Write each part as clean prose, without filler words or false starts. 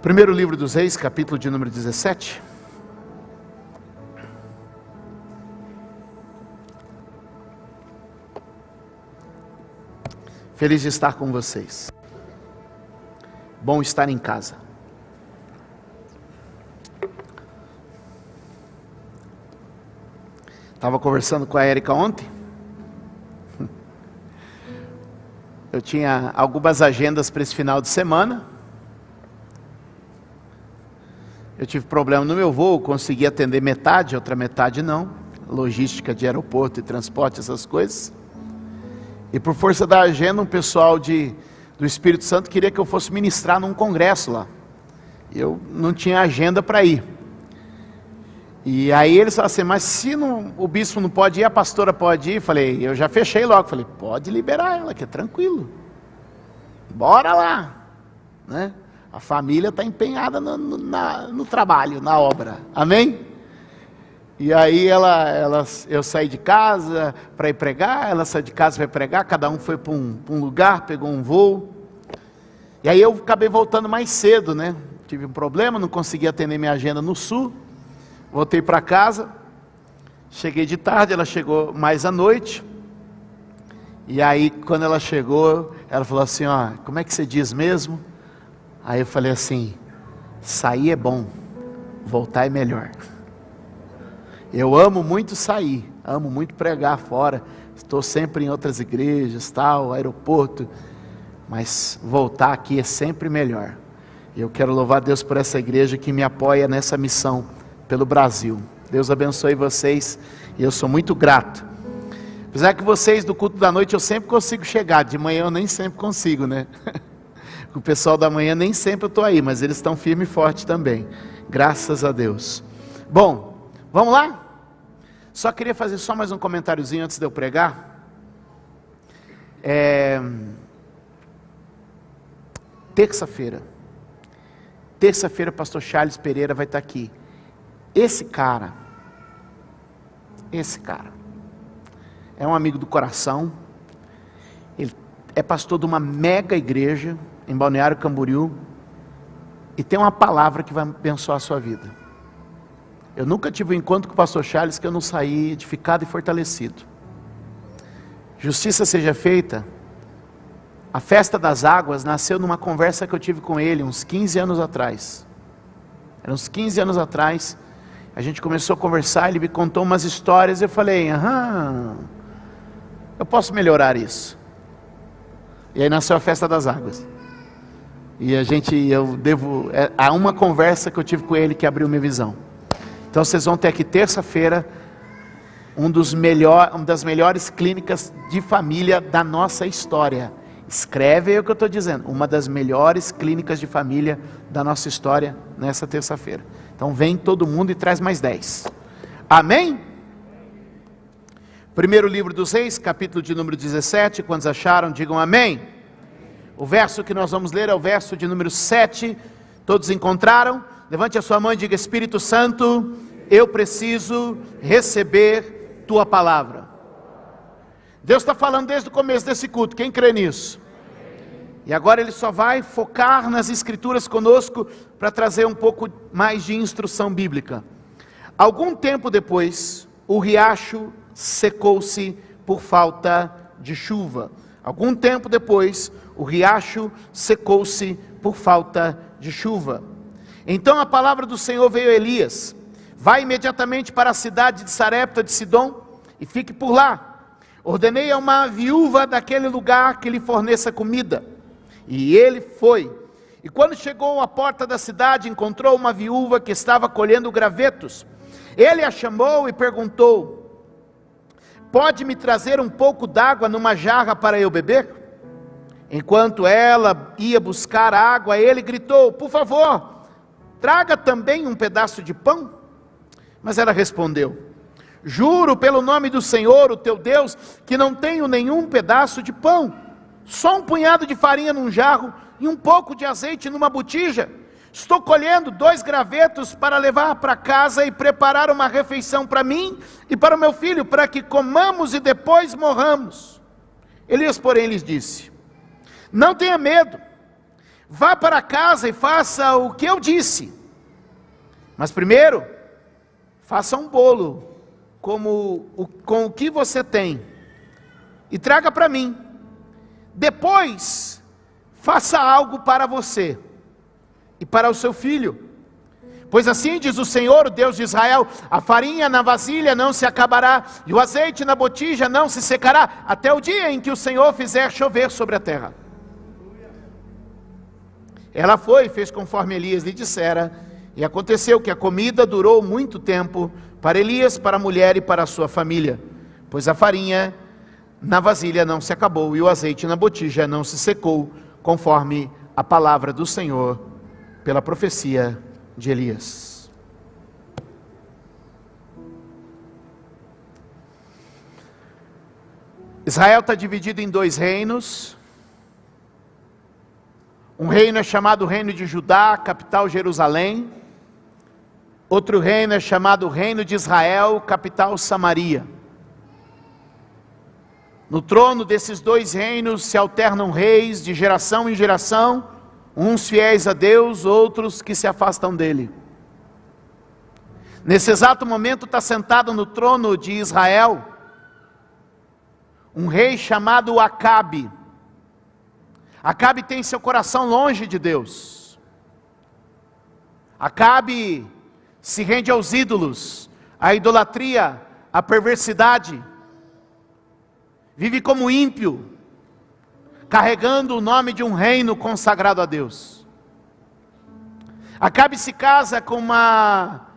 Primeiro livro dos Reis, capítulo de número 17. Feliz de estar com vocês. Bom estar em casa. Estava conversando com a Érica ontem. Eu tinha algumas agendas para esse final de semana. Eu tive problema no meu voo, consegui atender metade, outra metade não. Logística de aeroporto e transporte, essas coisas. E por força da agenda, um pessoal do Espírito Santo queria que eu fosse ministrar num congresso lá. Eu não tinha agenda para ir. E aí eles falaram assim, mas se o bispo não pode ir, a pastora pode ir? Falei, eu já fechei logo. Falei, pode liberar ela, que é tranquilo. Bora lá, né? A família está empenhada no trabalho, na obra. Amém? E aí eu saí de casa para ir pregar, ela saiu de casa para ir pregar, cada um foi para um lugar, pegou um voo. E aí eu acabei voltando mais cedo, né? Tive um problema, não consegui atender minha agenda no sul. Voltei para casa, cheguei de tarde, ela chegou mais à noite. E aí quando ela chegou, ela falou assim, ó, como é que você diz mesmo? Aí eu falei assim, sair é bom, voltar é melhor. Eu amo muito sair, amo muito pregar fora, estou sempre em outras igrejas, tal, aeroporto, mas voltar aqui é sempre melhor. E eu quero louvar a Deus por essa igreja que me apoia nessa missão pelo Brasil. Deus abençoe vocês e eu sou muito grato. Apesar que vocês do culto da noite eu sempre consigo chegar, de manhã eu nem sempre consigo, né? O pessoal da manhã nem sempre eu estou aí, mas eles estão firme e forte também, graças a Deus. Bom, vamos lá? Só queria fazer só mais um comentáriozinho antes de eu pregar. Terça-feira, pastor Charles Pereira vai estar aqui. Esse cara, é um amigo do coração, ele é pastor de uma mega igreja, em Balneário Camboriú, e tem uma palavra que vai abençoar a sua vida. Eu nunca tive um encontro com o pastor Charles que eu não saí edificado e fortalecido. Justiça seja feita, a Festa das Águas nasceu numa conversa que eu tive com ele uns 15 anos atrás. Eram uns 15 anos atrás, a gente começou a conversar, ele me contou umas histórias, eu falei, eu posso melhorar isso. E aí nasceu a Festa das Águas. E há uma conversa que eu tive com ele que abriu minha visão. Então vocês vão ter aqui terça-feira, uma das melhores clínicas de família da nossa história. Escreve aí o que eu estou dizendo, uma das melhores clínicas de família da nossa história nessa terça-feira. Então vem todo mundo e traz mais 10. Amém? Primeiro livro dos Reis, capítulo de número 17, quantos acharam, digam amém. O verso que nós vamos ler é o verso de número 7, todos encontraram? Levante a sua mão e diga, Espírito Santo, eu preciso receber tua palavra. Deus está falando desde o começo desse culto, quem crê nisso? E agora Ele só vai focar nas escrituras conosco, para trazer um pouco mais de instrução bíblica. Algum tempo depois, o riacho secou-se por falta de chuva. Algum tempo depois, o riacho secou-se por falta de chuva. Então a palavra do Senhor veio a Elias, vai imediatamente para a cidade de Sarepta de Sidom, e fique por lá. Ordenei a uma viúva daquele lugar que lhe forneça comida. E ele foi. E quando chegou à porta da cidade, encontrou uma viúva que estava colhendo gravetos. Ele a chamou e perguntou, pode me trazer um pouco d'água numa jarra para eu beber? Enquanto ela ia buscar água, ele gritou, por favor, traga também um pedaço de pão. Mas ela respondeu, juro pelo nome do Senhor, o teu Deus, que não tenho nenhum pedaço de pão, só um punhado de farinha num jarro e um pouco de azeite numa botija. Estou colhendo 2 gravetos para levar para casa e preparar uma refeição para mim e para o meu filho, para que comamos e depois morramos. Elias, porém, lhes disse, não tenha medo, vá para casa e faça o que eu disse. Mas primeiro, faça um bolo com o que você tem e traga para mim. Depois, faça algo para você e para o seu filho. Pois assim diz o Senhor, o Deus de Israel: a farinha na vasilha não se acabará, e o azeite na botija não se secará, até o dia em que o Senhor fizer chover sobre a terra. Ela foi e fez conforme Elias lhe dissera, e aconteceu que a comida durou muito tempo para Elias, para a mulher e para a sua família, pois a farinha na vasilha não se acabou, e o azeite na botija não se secou, conforme a palavra do Senhor, pela profecia de Elias. Israel está dividido em dois reinos. Um reino é chamado Reino de Judá, capital Jerusalém. Outro reino é chamado Reino de Israel, capital Samaria. No trono desses dois reinos se alternam reis de geração em geração, uns fiéis a Deus, outros que se afastam dele. Nesse exato momento está sentado no trono de Israel um rei chamado Acabe. Acabe tem seu coração longe de Deus. Acabe se rende aos ídolos, à idolatria, à perversidade. Vive como ímpio, carregando o nome de um reino consagrado a Deus. Acabe se casa com uma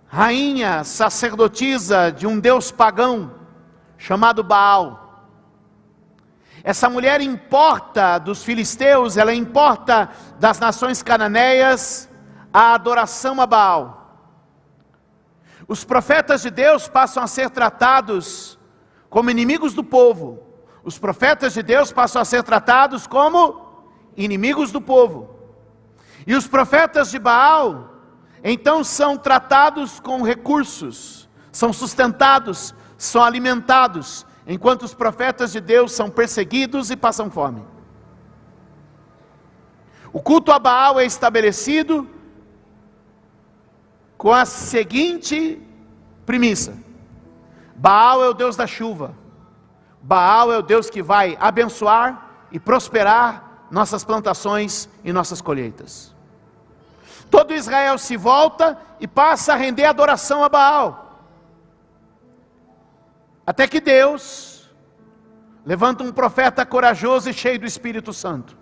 rainha sacerdotisa de um deus pagão, chamado Baal. Essa mulher importa dos filisteus, ela importa das nações cananeias, a adoração a Baal. Os profetas de Deus passam a ser tratados como inimigos do povo. Os profetas de Deus passam a ser tratados como inimigos do povo. E os profetas de Baal, então, são tratados com recursos, são sustentados, são alimentados, enquanto os profetas de Deus são perseguidos e passam fome. O culto a Baal é estabelecido com a seguinte premissa: Baal é o Deus da chuva. Baal é o Deus que vai abençoar e prosperar nossas plantações e nossas colheitas. Todo Israel se volta e passa a render adoração a Baal. Até que Deus levanta um profeta corajoso e cheio do Espírito Santo.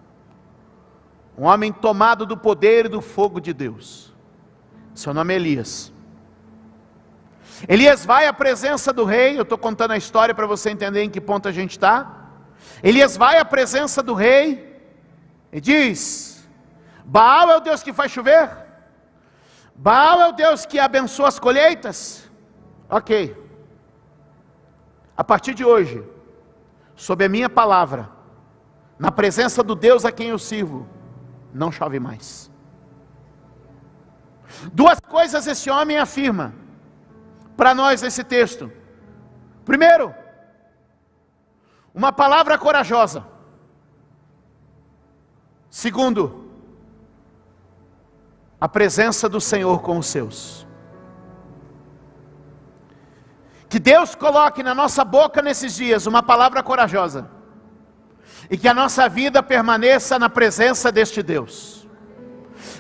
Um homem tomado do poder e do fogo de Deus. Seu nome é Elias. Elias vai à presença do rei. Eu estou contando a história para você entender em que ponto a gente está. Elias vai à presença do rei e diz: Baal é o Deus que faz chover? Baal é o Deus que abençoa as colheitas? Ok. A partir de hoje, sob a minha palavra, na presença do Deus a quem eu sirvo, não chove mais. Duas coisas esse homem afirma para nós nesse texto. Primeiro, uma palavra corajosa. Segundo, a presença do Senhor com os seus. Que Deus coloque na nossa boca nesses dias uma palavra corajosa, e que a nossa vida permaneça na presença deste Deus.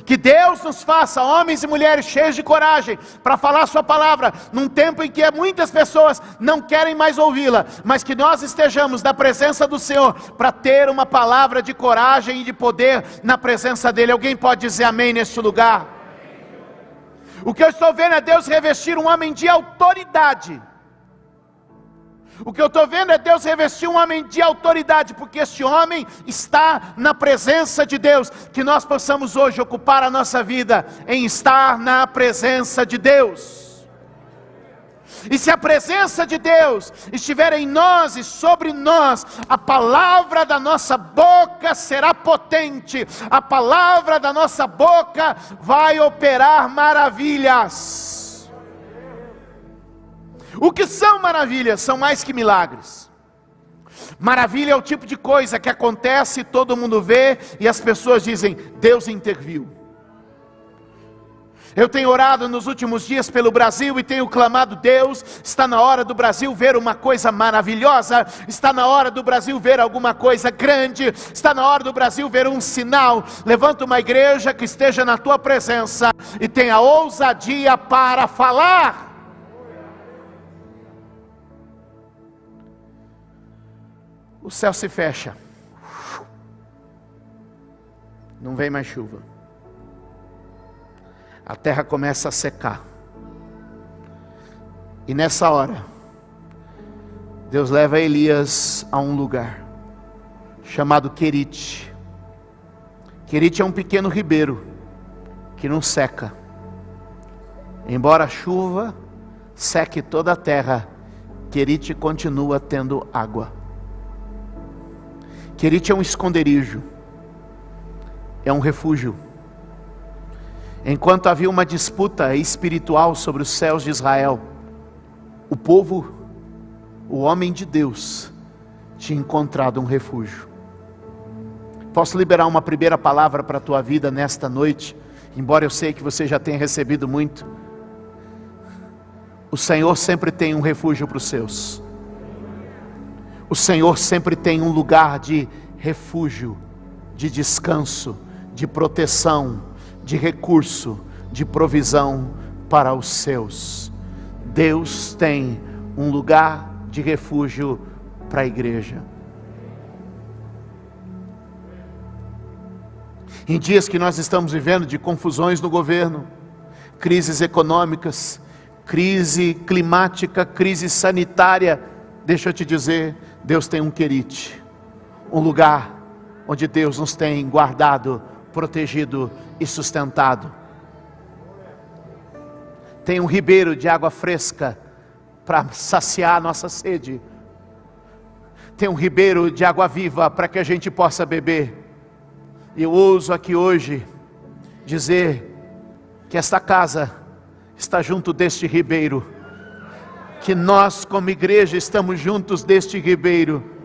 Que Deus nos faça homens e mulheres cheios de coragem para falar sua palavra, num tempo em que muitas pessoas não querem mais ouvi-la, mas que nós estejamos na presença do Senhor, para ter uma palavra de coragem e de poder na presença dEle. Alguém pode dizer amém neste lugar? O que eu estou vendo é Deus revestir um homem de autoridade. O que eu estou vendo é Deus revestir um homem de autoridade, porque este homem está na presença de Deus. Que nós possamos hoje ocupar a nossa vida em estar na presença de Deus. E se a presença de Deus estiver em nós e sobre nós, a palavra da nossa boca será potente. A palavra da nossa boca vai operar maravilhas. O que são maravilhas? São mais que milagres. Maravilha é o tipo de coisa que acontece, todo mundo vê e as pessoas dizem: Deus interviu. Eu tenho orado nos últimos dias pelo Brasil e tenho clamado: Deus, está na hora do Brasil ver uma coisa maravilhosa, está na hora do Brasil ver alguma coisa grande, está na hora do Brasil ver um sinal. Levanta uma igreja que esteja na tua presença e tenha ousadia para falar. O céu se fecha, não vem mais chuva, a terra começa a secar, e nessa hora, Deus leva Elias a um lugar, chamado Querite. Querite é um pequeno ribeiro, que não seca, embora a chuva seque toda a terra, Querite continua tendo água. Querite é um esconderijo, é um refúgio. Enquanto havia uma disputa espiritual sobre os céus de Israel, o povo, o homem de Deus, tinha encontrado um refúgio. Posso liberar uma primeira palavra para a tua vida nesta noite, embora eu sei que você já tenha recebido muito. O Senhor sempre tem um refúgio para os seus. O Senhor sempre tem um lugar de refúgio, de descanso, de proteção, de recurso, de provisão para os seus. Deus tem um lugar de refúgio para a igreja. Em dias que nós estamos vivendo de confusões no governo, crises econômicas, crise climática, crise sanitária, deixa eu te dizer, Deus tem um Querite, um lugar onde Deus nos tem guardado, protegido e sustentado. Tem um ribeiro de água fresca para saciar a nossa sede. Tem um ribeiro de água viva para que a gente possa beber. E eu ouso aqui hoje dizer que esta casa está junto deste ribeiro, que nós como igreja estamos juntos deste ribeiro,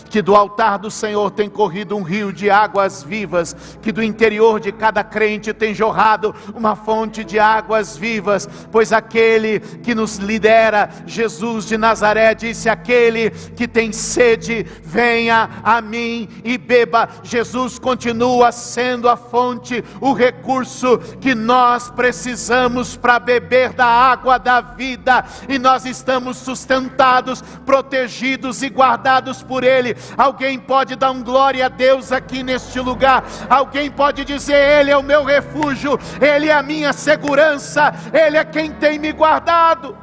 que do altar do Senhor tem corrido um rio de águas vivas, que do interior de cada crente tem jorrado uma fonte de águas vivas, pois aquele que nos lidera, Jesus de Nazaré, disse: aquele que tem sede, venha a mim e beba. Jesus continua sendo a fonte, o recurso que nós precisamos para beber da água da vida, e nós estamos sustentados, protegidos e guardados por Ele. Alguém pode dar um glória a Deus aqui neste lugar? Alguém pode dizer: Ele é o meu refúgio, Ele é a minha segurança, Ele é quem tem me guardado?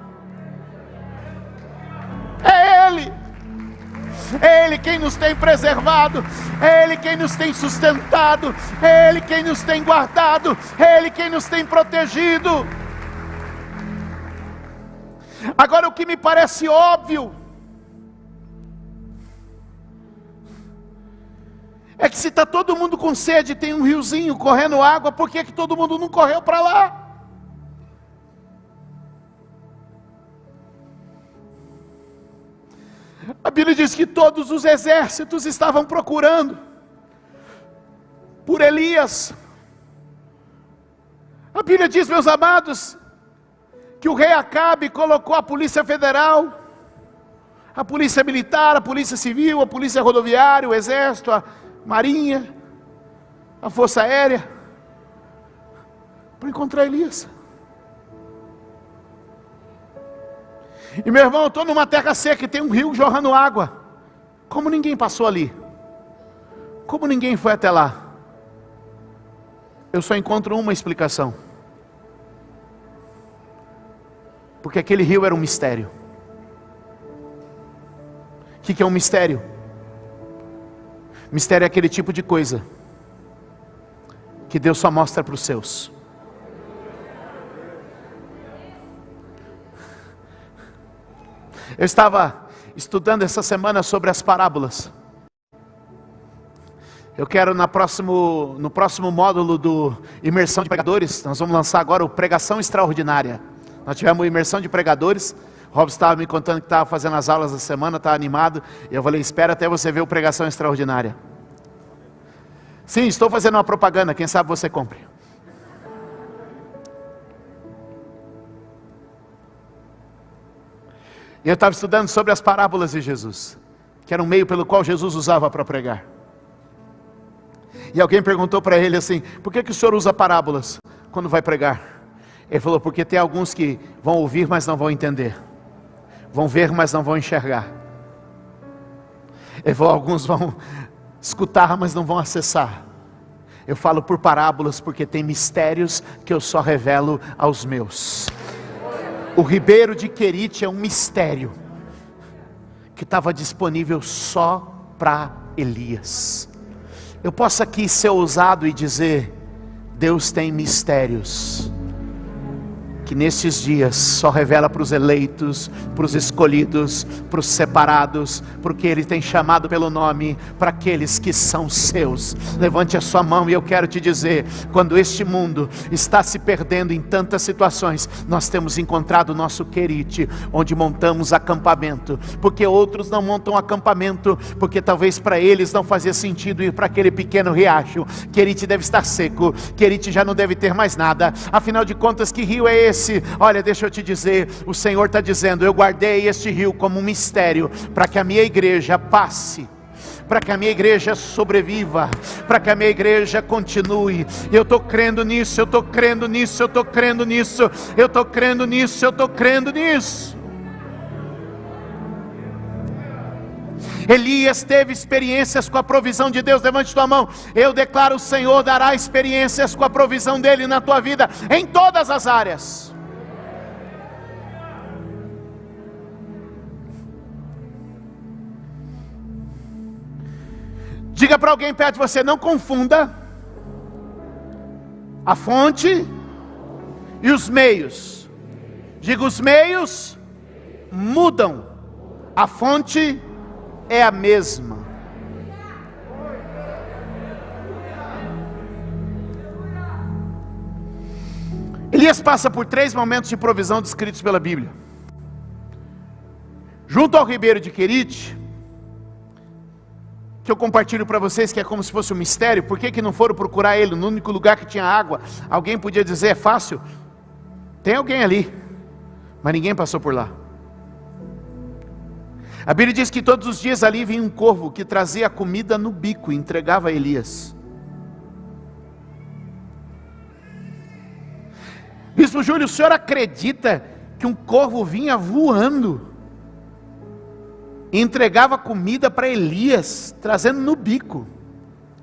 É Ele, é Ele quem nos tem preservado, é Ele quem nos tem sustentado, é Ele quem nos tem guardado, é Ele quem nos tem protegido. Agora, o que me parece óbvio é que se está todo mundo com sede, tem um riozinho correndo água, por que todo mundo não correu para lá? A Bíblia diz que todos os exércitos estavam procurando por Elias. A Bíblia diz, meus amados, que o rei Acabe colocou a polícia federal, a polícia militar, a polícia civil, a polícia rodoviária, o exército, a marinha, a força aérea, para encontrar Elias. E meu irmão, eu estou numa terra seca e tem um rio jorrando água. Como ninguém passou ali? Como ninguém foi até lá? Eu só encontro uma explicação. Porque aquele rio era um mistério. O que é um mistério? Mistério é aquele tipo de coisa que Deus só mostra para os seus. Eu estava estudando essa semana sobre as parábolas. Eu quero no próximo módulo do Imersão de Pregadores, nós vamos lançar agora o Pregação Extraordinária. Nós tivemos imersão de pregadores, Robson estava me contando que estava fazendo as aulas da semana, estava animado. E eu falei, espera até você ver o Pregação Extraordinária. Sim, estou fazendo uma propaganda, quem sabe você compre. E eu estava estudando sobre as parábolas de Jesus, que era um meio pelo qual Jesus usava para pregar. E alguém perguntou para ele assim, por que o senhor usa parábolas quando vai pregar? Ele falou, porque tem alguns que vão ouvir, mas não vão entender. Vão ver, mas não vão enxergar. Ele falou, alguns vão escutar, mas não vão acessar. Eu falo por parábolas, porque tem mistérios que eu só revelo aos meus. O Ribeiro de Querite é um mistério, que estava disponível só para Elias. Eu posso aqui ser ousado e dizer, Deus tem mistérios, que nesses dias só revela para os eleitos, para os escolhidos, para os separados, porque Ele tem chamado pelo nome, para aqueles que são seus. Levante a sua mão e eu quero te dizer, quando este mundo está se perdendo em tantas situações, nós temos encontrado o nosso Querite, onde montamos acampamento, porque outros não montam acampamento, porque talvez para eles não fazia sentido ir para aquele pequeno riacho. Querite deve estar seco, Querite já não deve ter mais nada, afinal de contas que rio é esse? Olha, deixa eu te dizer, o Senhor está dizendo, eu guardei este rio como um mistério, para que a minha igreja passe, para que a minha igreja sobreviva, para que a minha igreja continue. Eu estou crendo nisso, eu estou crendo nisso, eu estou crendo nisso, eu estou crendo nisso, eu estou crendo nisso. Elias teve experiências com a provisão de Deus. Levante tua mão. Eu declaro, o Senhor dará experiências com a provisão dEle na tua vida, em todas as áreas. Diga para alguém perto de você, não confunda a fonte e os meios. Diga, os meios mudam, a fonte é a mesma. Elias passa por 3 momentos de provisão descritos pela Bíblia. Junto ao Ribeiro de Querite, que eu compartilho para vocês, que é como se fosse um mistério. Por que não foram procurar ele no único lugar que tinha água? Alguém podia dizer, é fácil. Tem alguém ali, mas ninguém passou por lá. A Bíblia diz que todos os dias ali vinha um corvo que trazia a comida no bico e entregava a Elias. Bispo Júlio, o senhor acredita que um corvo vinha voando e entregava comida para Elias, trazendo no bico?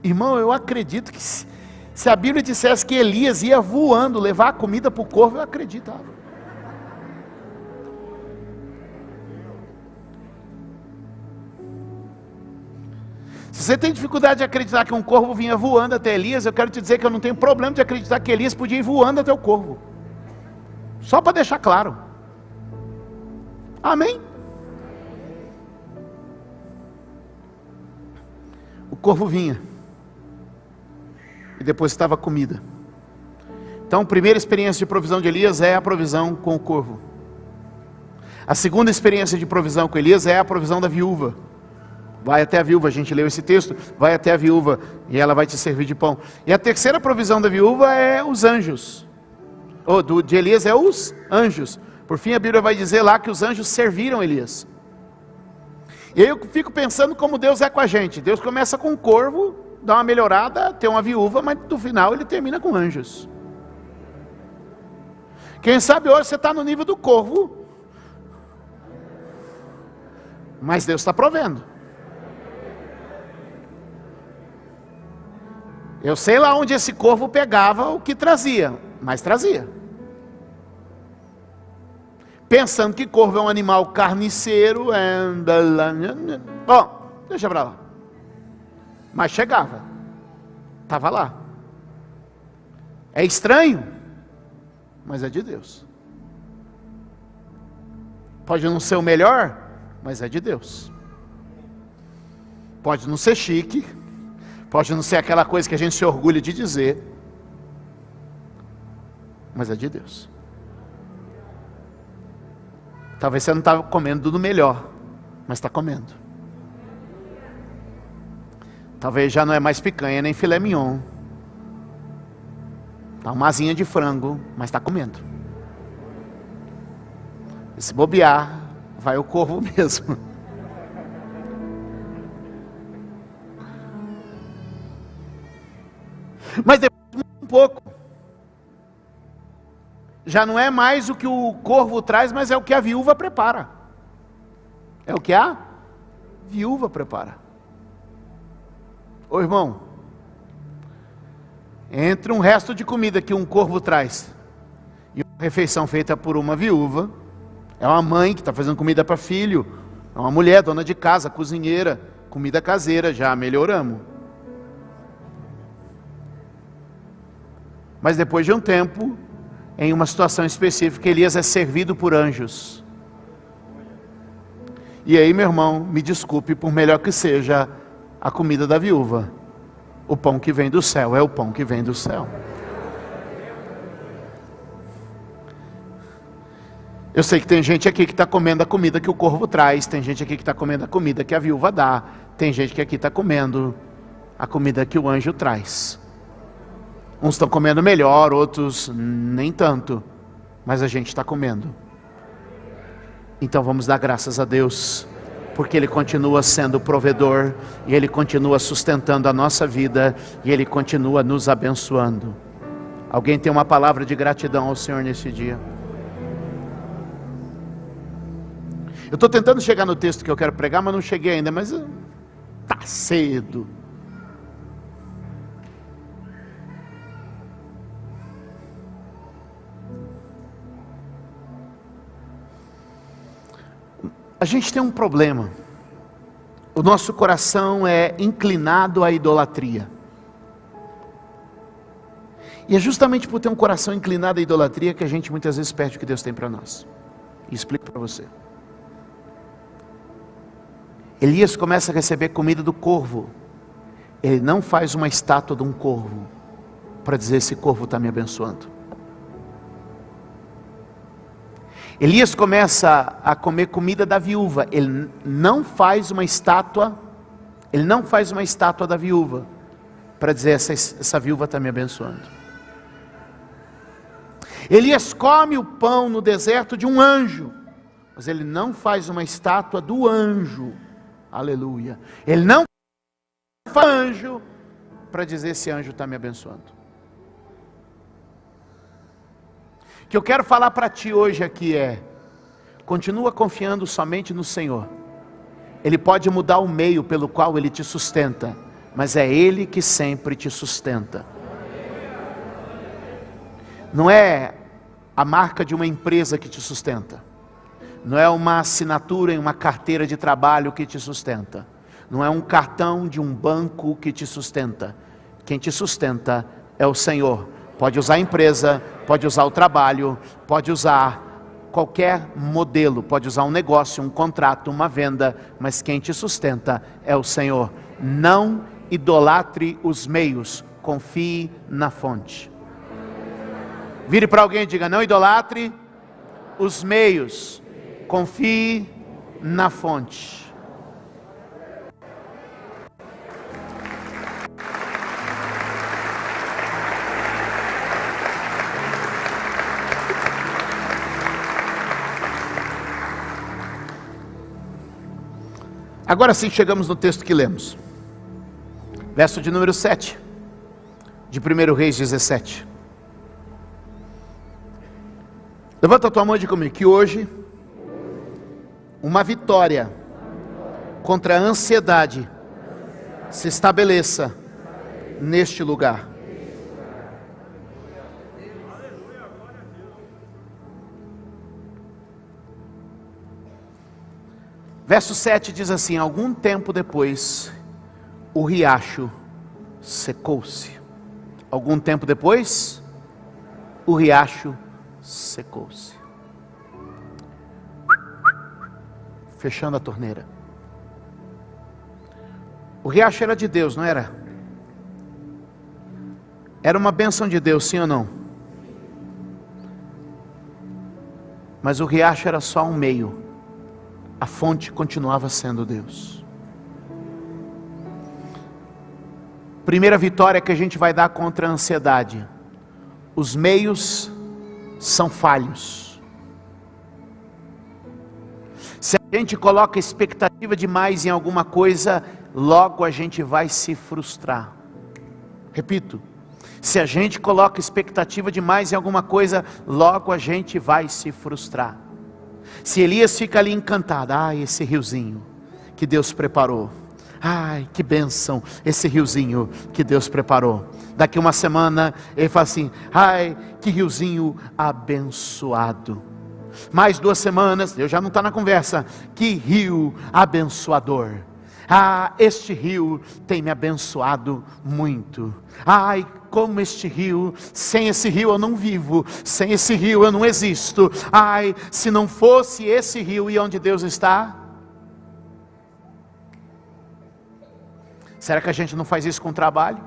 Irmão, eu acredito que se a Bíblia dissesse que Elias ia voando levar a comida para o corvo, eu acreditava. Se você tem dificuldade de acreditar que um corvo vinha voando até Elias, eu quero te dizer que eu não tenho problema de acreditar que Elias podia ir voando até o corvo. Só para deixar claro. Amém? O corvo vinha. E depois estava a comida. Então, a primeira experiência de provisão de Elias é a provisão com o corvo. A segunda experiência de provisão com Elias é a provisão da viúva. Vai até a viúva, a gente leu esse texto, vai até a viúva e ela vai te servir de pão. E a terceira provisão da viúva é os anjos. De Elias é os anjos. Por fim a Bíblia vai dizer lá que os anjos serviram Elias. E aí eu fico pensando como Deus é com a gente. Deus começa com um corvo, dá uma melhorada, tem uma viúva, mas no final ele termina com anjos. Quem sabe hoje você está no nível do corvo, mas Deus está provendo. Eu sei lá onde esse corvo pegava o que trazia, mas trazia. Pensando que corvo é um animal carniceiro, bom, deixa pra lá. Mas chegava, estava lá. É estranho, mas é de Deus. Pode não ser o melhor, mas é de Deus. Pode não ser chique, pode não ser aquela coisa que a gente se orgulha de dizer, mas é de Deus. Talvez você não está comendo do melhor, mas está comendo. Talvez já não é mais picanha nem filé mignon. Está uma asinha de frango, mas está comendo. E se bobear, vai o corvo mesmo. Mas depois um pouco. Já não é mais o que o corvo traz, mas é o que a viúva prepara. É o que a viúva prepara. Ô irmão, entre um resto de comida que um corvo traz e uma refeição feita por uma viúva, é uma mãe que está fazendo comida para filho, é uma mulher, dona de casa, cozinheira, comida caseira, já melhoramos. Mas depois de um tempo, em uma situação específica, Elias é servido por anjos. E aí, meu irmão, me desculpe, por melhor que seja a comida da viúva, o pão que vem do céu é o pão que vem do céu. Eu sei que tem gente aqui que está comendo a comida que o corvo traz, tem gente aqui que está comendo a comida que a viúva dá, tem gente que aqui está comendo a comida que o anjo traz. Uns estão comendo melhor, outros nem tanto, mas a gente está comendo. Então vamos dar graças a Deus, porque Ele continua sendo provedor, e Ele continua sustentando a nossa vida, e Ele continua nos abençoando. Alguém tem uma palavra de gratidão ao Senhor nesse dia? Eu estou tentando chegar no texto que eu quero pregar, mas não cheguei ainda, mas está cedo. A gente tem um problema. O nosso coração é inclinado à idolatria. E é justamente por ter um coração inclinado à idolatria que a gente muitas vezes perde o que Deus tem para nós. E explico para você. Elias começa a receber comida do corvo. Ele não faz uma estátua de um corvo para dizer: esse corvo está me abençoando. Elias começa a comer comida da viúva. Ele não faz uma estátua da viúva para dizer: essa viúva está me abençoando. Elias come o pão no deserto de um anjo, mas ele não faz uma estátua do anjo. Aleluia. Ele não faz anjo para dizer: esse anjo está me abençoando. O que eu quero falar para ti hoje aqui é: continua confiando somente no Senhor. Ele pode mudar o meio pelo qual Ele te sustenta, mas é Ele que sempre te sustenta. Não é a marca de uma empresa que te sustenta, não é uma assinatura em uma carteira de trabalho que te sustenta, não é um cartão de um banco que te sustenta. Quem te sustenta é o Senhor. Pode usar a empresa, pode usar o trabalho, pode usar qualquer modelo, pode usar um negócio, um contrato, uma venda, mas quem te sustenta é o Senhor. Não idolatre os meios, confie na fonte. Vire para alguém e diga: não idolatre os meios, confie na fonte. Agora sim chegamos no texto que lemos. Verso de número 7, de 1 Reis 17. Levanta a tua mão e diga comigo que hoje uma vitória contra a ansiedade se estabeleça neste lugar. Verso 7 diz assim: algum tempo depois, o riacho secou-se. Algum tempo depois, o riacho secou-se. Fechando a torneira. O riacho era de Deus, não era? Era uma bênção de Deus, sim ou não? Mas o riacho era só um meio. A fonte continuava sendo Deus. Primeira vitória que a gente vai dar contra a ansiedade: os meios são falhos. Se a gente coloca expectativa demais em alguma coisa, logo a gente vai se frustrar. Repito, se a gente coloca expectativa demais em alguma coisa, logo a gente vai se frustrar. Se Elias fica ali encantado, esse riozinho que Deus preparou, que bênção, esse riozinho que Deus preparou. Daqui uma semana ele fala assim, que riozinho abençoado. Mais 2 semanas, Deus já não está na conversa, que rio abençoador. Este rio tem me abençoado muito. Como este rio, sem esse rio eu não vivo, sem esse rio eu não existo. Se não fosse esse rio, e onde Deus está? Será que a gente não faz isso com o trabalho?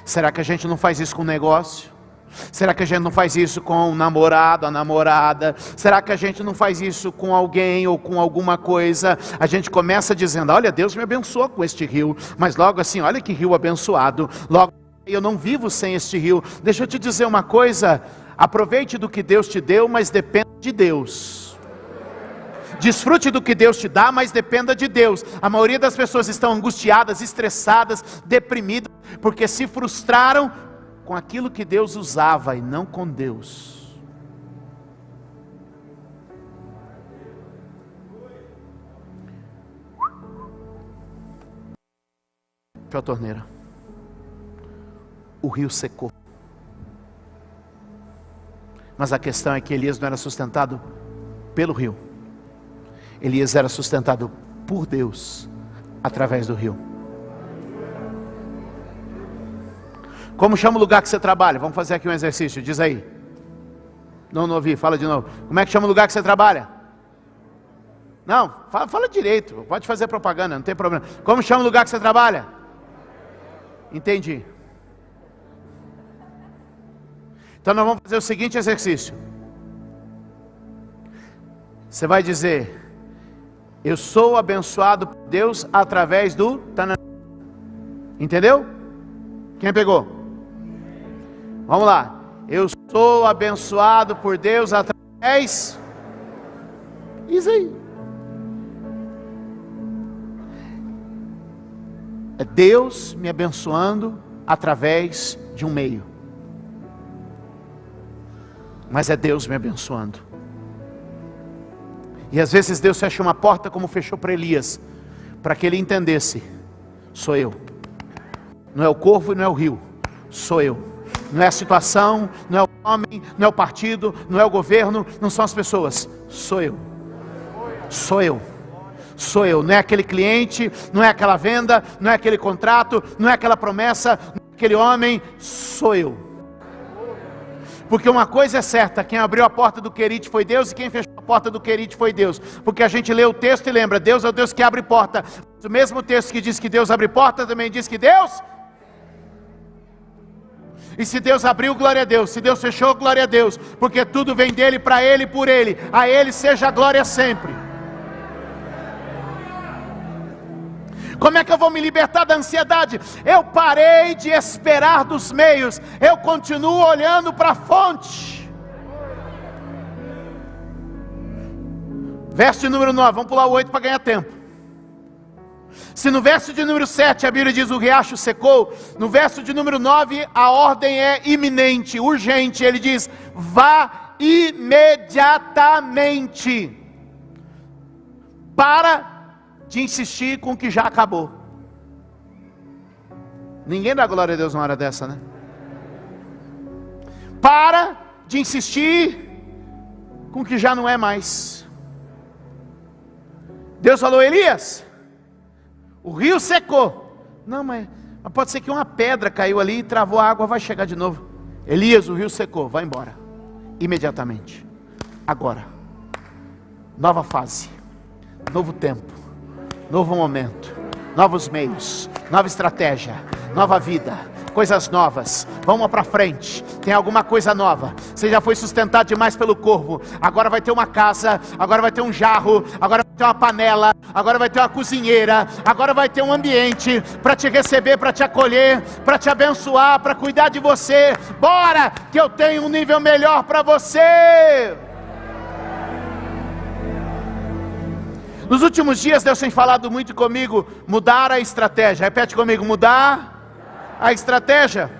Será que a gente não faz isso com o negócio? Será que a gente não faz isso com o namorado, a namorada? Será que a gente não faz isso com alguém ou com alguma coisa? A gente começa dizendo, olha, Deus me abençoou com este rio, mas logo assim, olha que rio abençoado, logo eu não vivo sem este rio. Deixa eu te dizer uma coisa, aproveite do que Deus te deu, mas dependa de Deus. Desfrute do que Deus te dá, mas dependa de Deus. A maioria das pessoas estão angustiadas, estressadas, deprimidas, porque se frustraram com aquilo que Deus usava e não com Deus. Fechou a torneira. O rio secou. Mas a questão é que Elias não era sustentado pelo rio. Elias era sustentado por Deus através do rio. Como chama o lugar que você trabalha? Vamos fazer aqui um exercício, diz aí. Não ouvi, fala de novo. Como é que chama o lugar que você trabalha? Não, fala direito, pode fazer propaganda, não tem problema. Como chama o lugar que você trabalha? Entendi. Então nós vamos fazer o seguinte exercício. Você vai dizer, eu sou abençoado por Deus através do... Entendeu? Quem pegou? Vamos lá. Eu sou abençoado por Deus através... Isso aí. É Deus me abençoando através de um meio. Mas é Deus me abençoando. E às vezes Deus fecha uma porta como fechou para Elias, para que ele entendesse, sou eu. Não é o corvo e não é o rio, sou eu. Não é a situação, não é o homem, não é o partido, não é o governo, não são as pessoas, sou eu. Sou eu. Sou eu, não é aquele cliente, não é aquela venda, não é aquele contrato, não é aquela promessa, não é aquele homem, sou eu. Porque uma coisa é certa, quem abriu a porta do querite foi Deus e quem fechou a porta do querite foi Deus. Porque a gente lê o texto e lembra, Deus é o Deus que abre porta. O mesmo texto que diz que Deus abre porta, também diz que Deus... E se Deus abriu, glória a Deus. Se Deus fechou, glória a Deus. Porque tudo vem dele, para ele e por ele. A ele seja a glória sempre. Como é que eu vou me libertar da ansiedade? Eu parei de esperar dos meios. Eu continuo olhando para a fonte. Verso de número 9. Vamos pular o 8 para ganhar tempo. Se no verso de número 7 a Bíblia diz o riacho secou, no verso de número 9 a ordem é iminente, urgente. Ele diz, vá imediatamente. Para de insistir com o que já acabou. Ninguém dá glória a Deus numa hora dessa, né? Para de insistir com o que já não é mais. Deus falou, Elias, o rio secou. Não, mas pode ser que uma pedra caiu ali e travou a água, vai chegar de novo. Elias, o rio secou, vai embora. Imediatamente. Agora. Nova fase. Novo tempo. Novo momento. Novos meios. Nova estratégia. Nova vida. coisas novas, vamos para frente, tem alguma coisa nova. Você já foi sustentado demais pelo corvo, agora vai ter uma casa, agora vai ter um jarro, agora vai ter uma panela, agora vai ter uma cozinheira, agora vai ter um ambiente para te receber, para te acolher, para te abençoar, para cuidar de você. Bora, que eu tenho um nível melhor para você. Nos últimos dias Deus tem falado muito comigo, mudar a estratégia. Repete comigo, mudar a estratégia.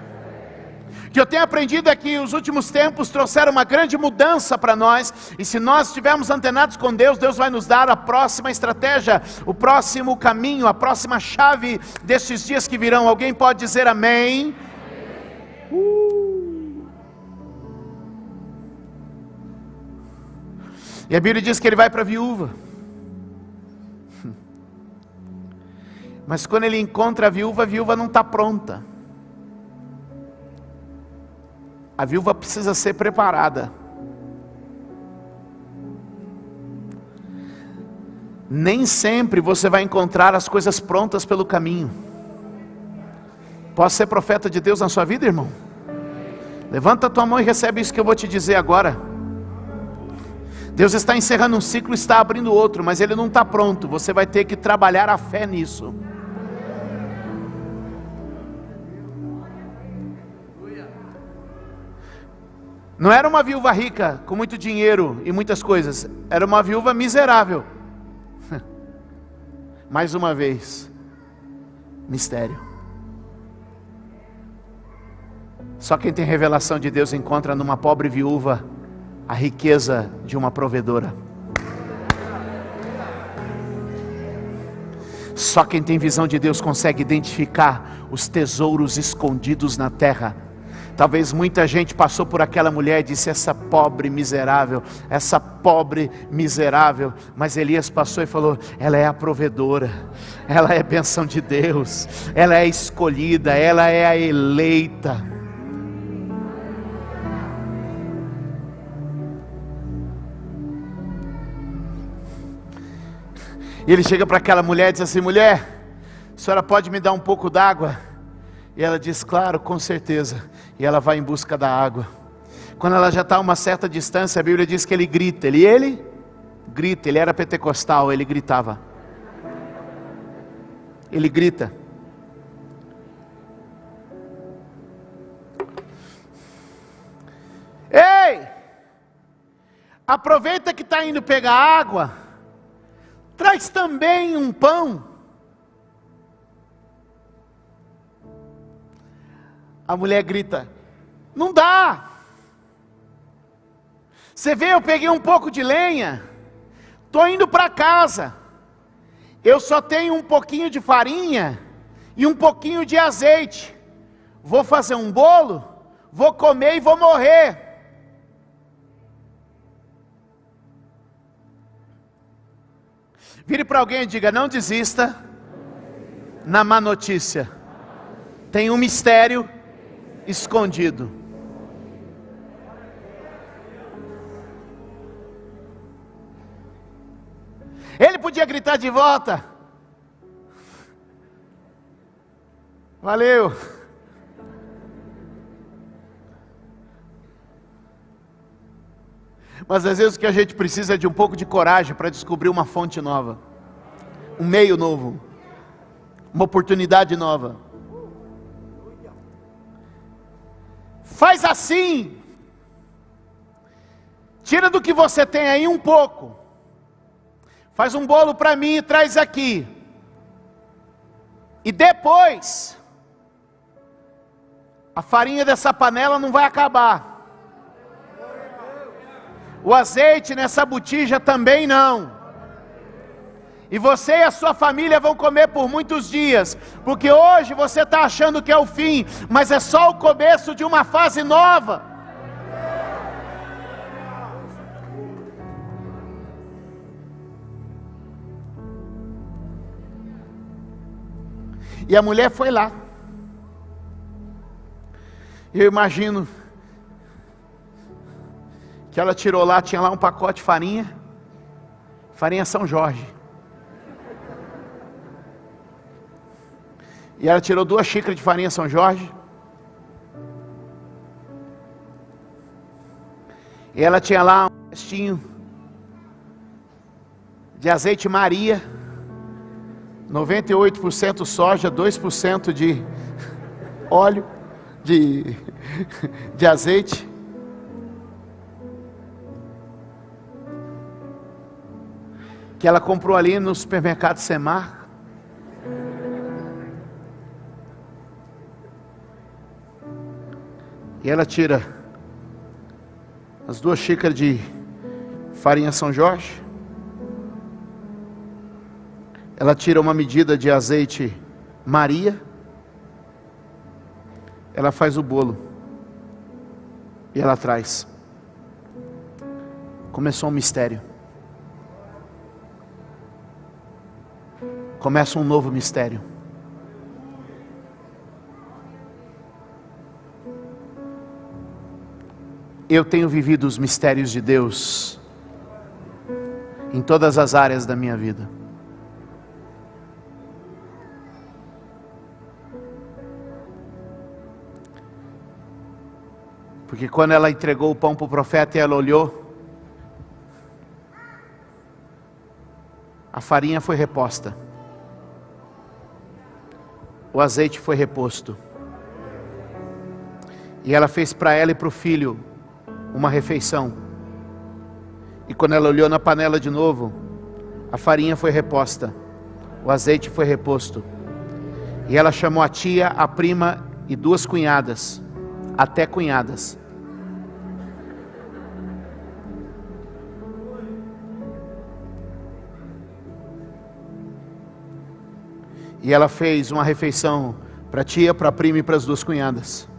O que eu tenho aprendido é que os últimos tempos trouxeram uma grande mudança para nós, e se nós estivermos antenados com Deus, Deus vai nos dar a próxima estratégia, o próximo caminho, a próxima chave destes dias que virão. Alguém pode dizer amém? E a Bíblia diz que ele vai para a viúva. Mas quando ele encontra a viúva não está pronta. A viúva precisa ser preparada. Nem sempre você vai encontrar as coisas prontas pelo caminho. Posso ser profeta de Deus na sua vida, irmão? Levanta a tua mão e recebe isso que eu vou te dizer agora. Deus está encerrando um ciclo, está abrindo outro, mas ele não está pronto. Você vai ter que trabalhar a fé nisso. Não era uma viúva rica, com muito dinheiro e muitas coisas. Era uma viúva miserável. Mais uma vez, mistério. Só quem tem revelação de Deus encontra numa pobre viúva a riqueza de uma provedora. Só quem tem visão de Deus consegue identificar os tesouros escondidos na terra. Talvez muita gente passou por aquela mulher e disse, essa pobre miserável, mas Elias passou e falou, ela é a provedora, ela é a bênção de Deus, ela é a escolhida, ela é a eleita. E ele chega para aquela mulher e diz assim, mulher, a senhora pode me dar um pouco d'água? E ela diz, claro, com certeza. E ela vai em busca da água. Quando ela já está a uma certa distância, a Bíblia diz que ele grita. Ele grita, ele era pentecostal, ele gritava. Ele grita. Ei! Aproveita que está indo pegar água. Traz também um pão. A mulher grita, não dá. Você vê, eu peguei um pouco de lenha, estou indo para casa, eu só tenho um pouquinho de farinha e um pouquinho de azeite, vou fazer um bolo, vou comer e vou morrer. Vire para alguém e diga, não desista na má notícia, tem um mistério escondido. Ele podia gritar de volta, valeu. Mas às vezes o que a gente precisa é de um pouco de coragem para descobrir uma fonte nova, um meio novo, uma oportunidade nova. Faz assim, tira do que você tem aí um pouco, faz um bolo para mim e traz aqui, e depois, a farinha dessa panela não vai acabar, o azeite nessa botija também não, e você e a sua família vão comer por muitos dias, porque hoje você está achando que é o fim, mas é só o começo de uma fase nova. E a mulher foi lá. Eu imagino que ela tirou lá, tinha lá um pacote de farinha São Jorge. E ela tirou 2 xícaras de farinha São Jorge, E ela tinha lá um restinho de azeite Maria, 98% soja, 2% de óleo, de azeite. Que ela comprou ali no supermercado Semar. E ela tira as 2 xícaras de farinha São Jorge. Ela tira uma medida de azeite Maria. Ela faz o bolo. E ela traz. Começou um mistério. Começa um novo mistério. Eu tenho vivido os mistérios de Deus em todas as áreas da minha vida. Porque quando ela entregou o pão para o profeta e ela olhou, a farinha foi reposta, o azeite foi reposto, e ela fez para ela e para o filho uma refeição. E quando ela olhou na panela de novo, a farinha foi reposta, o azeite foi reposto, e ela chamou a tia, a prima e 2 cunhadas, até cunhadas. E ela fez uma refeição para a tia, para a prima e para as 2 cunhadas.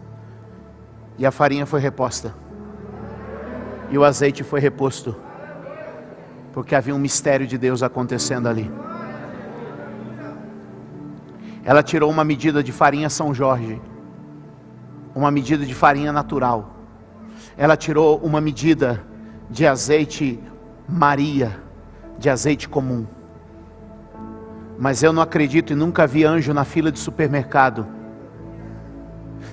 E a farinha foi reposta. E o azeite foi reposto. Porque havia um mistério de Deus acontecendo ali. Ela tirou uma medida de farinha São Jorge. Uma medida de farinha natural. Ela tirou uma medida de azeite Maria, de azeite comum. Mas eu não acredito e nunca vi anjo na fila de supermercado.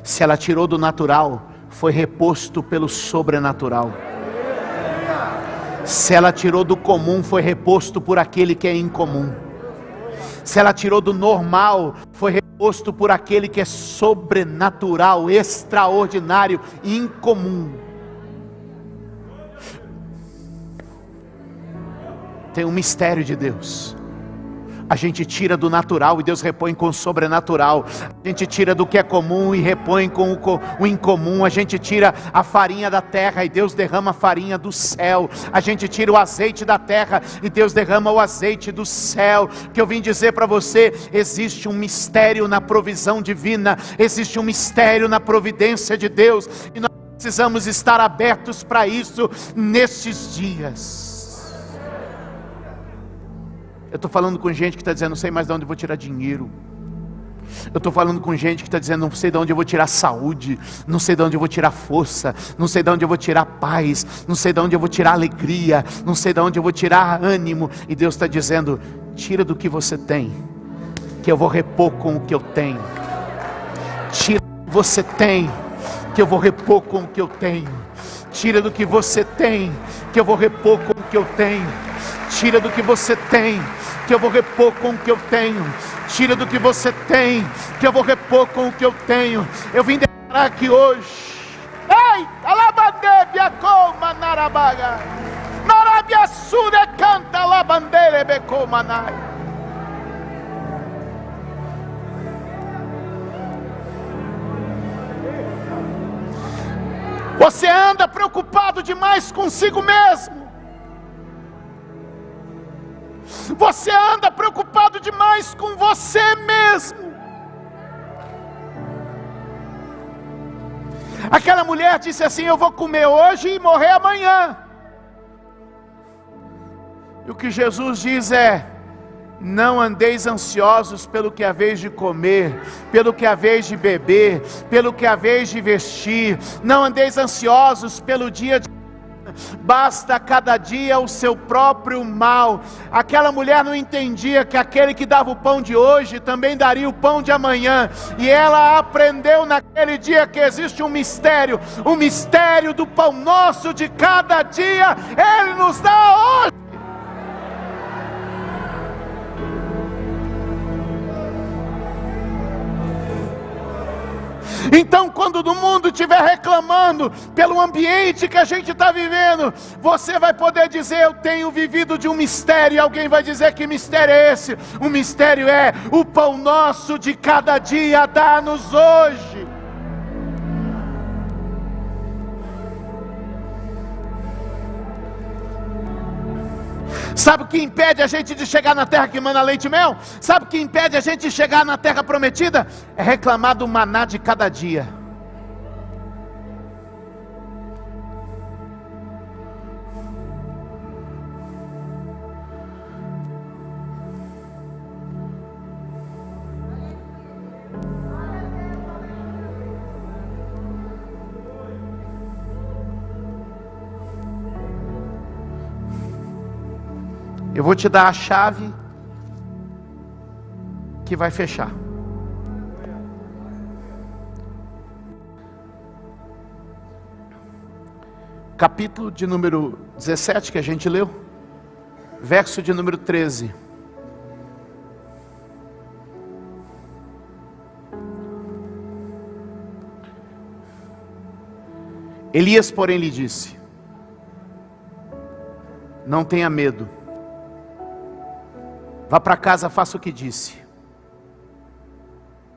Se ela tirou do natural, foi reposto pelo sobrenatural. Se ela tirou do comum, foi reposto por aquele que é incomum. Se ela tirou do normal, foi reposto por aquele que é sobrenatural, extraordinário, incomum. Tem um mistério de Deus. A gente tira do natural e Deus repõe com o sobrenatural. A gente tira do que é comum e repõe com o incomum. A gente tira a farinha da terra e Deus derrama a farinha do céu. A gente tira o azeite da terra e Deus derrama o azeite do céu. Que eu vim dizer para você, existe um mistério na provisão divina, existe um mistério na providência de Deus, e nós precisamos estar abertos para isso nestes dias. Eu estou falando com gente que está dizendo, não sei mais de onde eu vou tirar dinheiro. Eu estou falando com gente que está dizendo, não sei de onde eu vou tirar saúde, não sei de onde eu vou tirar força, não sei de onde eu vou tirar paz, não sei de onde eu vou tirar alegria, não sei de onde eu vou tirar ânimo. E Deus está dizendo, tira do que você tem, que eu vou repor com o que eu tenho. Tira do que você tem, que eu vou repor com o que eu tenho. Tira do que você tem, que eu vou repor com o que eu tenho. Tira do que você tem, que eu vou repor com o que eu tenho. Tira do que você tem, que eu vou repor com o que eu tenho. Eu vim declarar aqui hoje. Ei, alabandebia coma narabaga. Narabia sude canta alabandere becomanai. Você anda preocupado demais consigo mesmo. Você anda preocupado demais com você mesmo. Aquela mulher disse assim, eu vou comer hoje e morrer amanhã. E o que Jesus diz é, não andeis ansiosos pelo que haveis de comer, pelo que haveis de beber, pelo que haveis de vestir. Não andeis ansiosos pelo dia de Basta cada dia o seu próprio mal. Aquela mulher não entendia que aquele que dava o pão de hoje também daria o pão de amanhã. E ela aprendeu naquele dia que existe um mistério, o mistério do pão nosso de cada dia. Ele nos dá hoje. Então, quando o mundo estiver reclamando pelo ambiente que a gente está vivendo, você vai poder dizer: eu tenho vivido de um mistério. E alguém vai dizer: que mistério é esse? O mistério é: o pão nosso de cada dia dá-nos hoje. Sabe o que impede a gente de chegar na terra que manda leite e mel? Sabe o que impede a gente de chegar na terra prometida? É reclamar do maná de cada dia. Eu vou te dar a chave que vai fechar. Capítulo de número 17 que a gente leu, verso de número 13. Elias, porém, lhe disse: não tenha medo. Vá para casa, faça o que disse.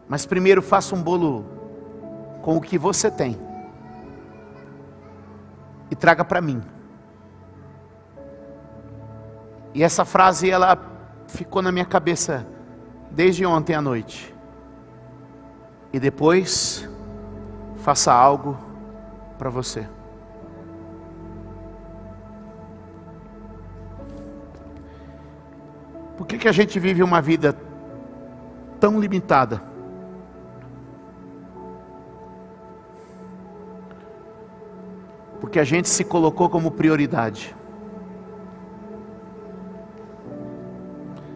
Mas primeiro faça um bolo com o que você tem e traga para mim. E essa frase, ela ficou na minha cabeça desde ontem à noite. E depois, faça algo para você. Por que a gente vive uma vida tão limitada? Porque a gente se colocou como prioridade.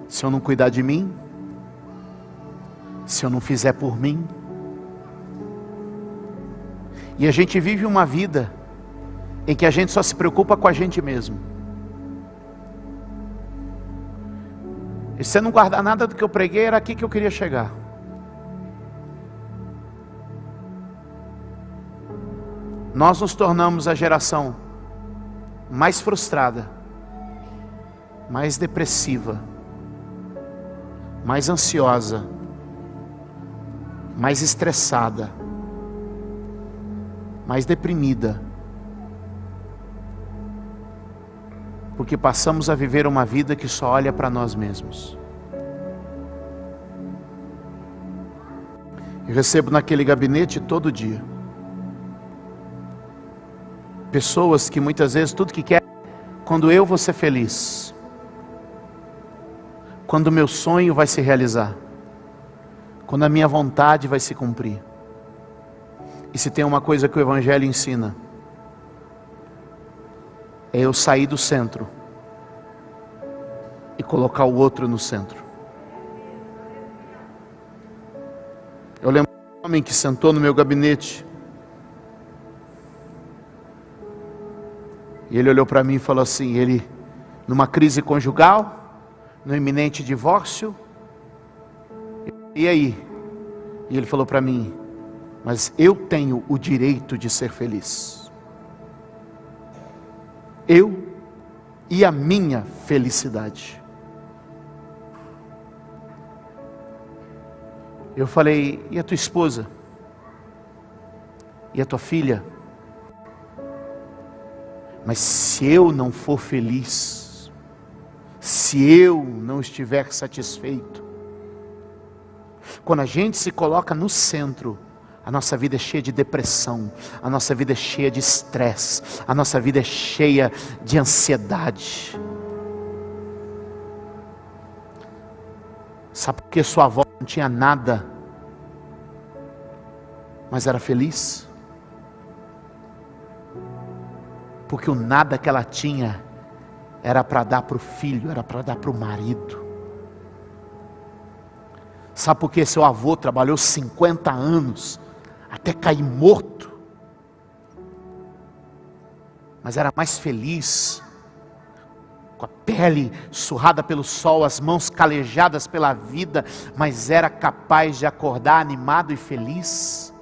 Se eu não cuidar de mim, se eu não fizer por mim, e a gente vive uma vida em que a gente só se preocupa com a gente mesmo. E se você não guardar nada do que eu preguei, era aqui que eu queria chegar. Nós nos tornamos a geração mais frustrada, mais depressiva, mais ansiosa, mais estressada, mais deprimida, porque passamos a viver uma vida que só olha para nós mesmos. Eu recebo naquele gabinete todo dia pessoas que muitas vezes tudo que querem: quando eu vou ser feliz, quando o meu sonho vai se realizar, quando a minha vontade vai se cumprir. E se tem uma coisa que o Evangelho ensina, é eu sair do centro e colocar o outro no centro. Eu lembro de um homem que sentou no meu gabinete, e ele olhou para mim e falou assim, ele numa crise conjugal, no iminente divórcio, e aí? E ele falou para mim: mas eu tenho o direito de ser feliz. Eu e a minha felicidade. Eu falei: e a tua esposa? E a tua filha? Mas se eu não for feliz, se eu não estiver satisfeito, quando a gente se coloca no centro, a nossa vida é cheia de depressão, a nossa vida é cheia de estresse, a nossa vida é cheia de ansiedade. Sabe por que sua avó não tinha nada, mas era feliz? Porque o nada que ela tinha era para dar para o filho, era para dar para o marido. Sabe por que seu avô trabalhou 50 anos, até cair morto? Mas era mais feliz, com a pele surrada pelo sol, as mãos calejadas pela vida, mas era capaz de acordar animado e feliz,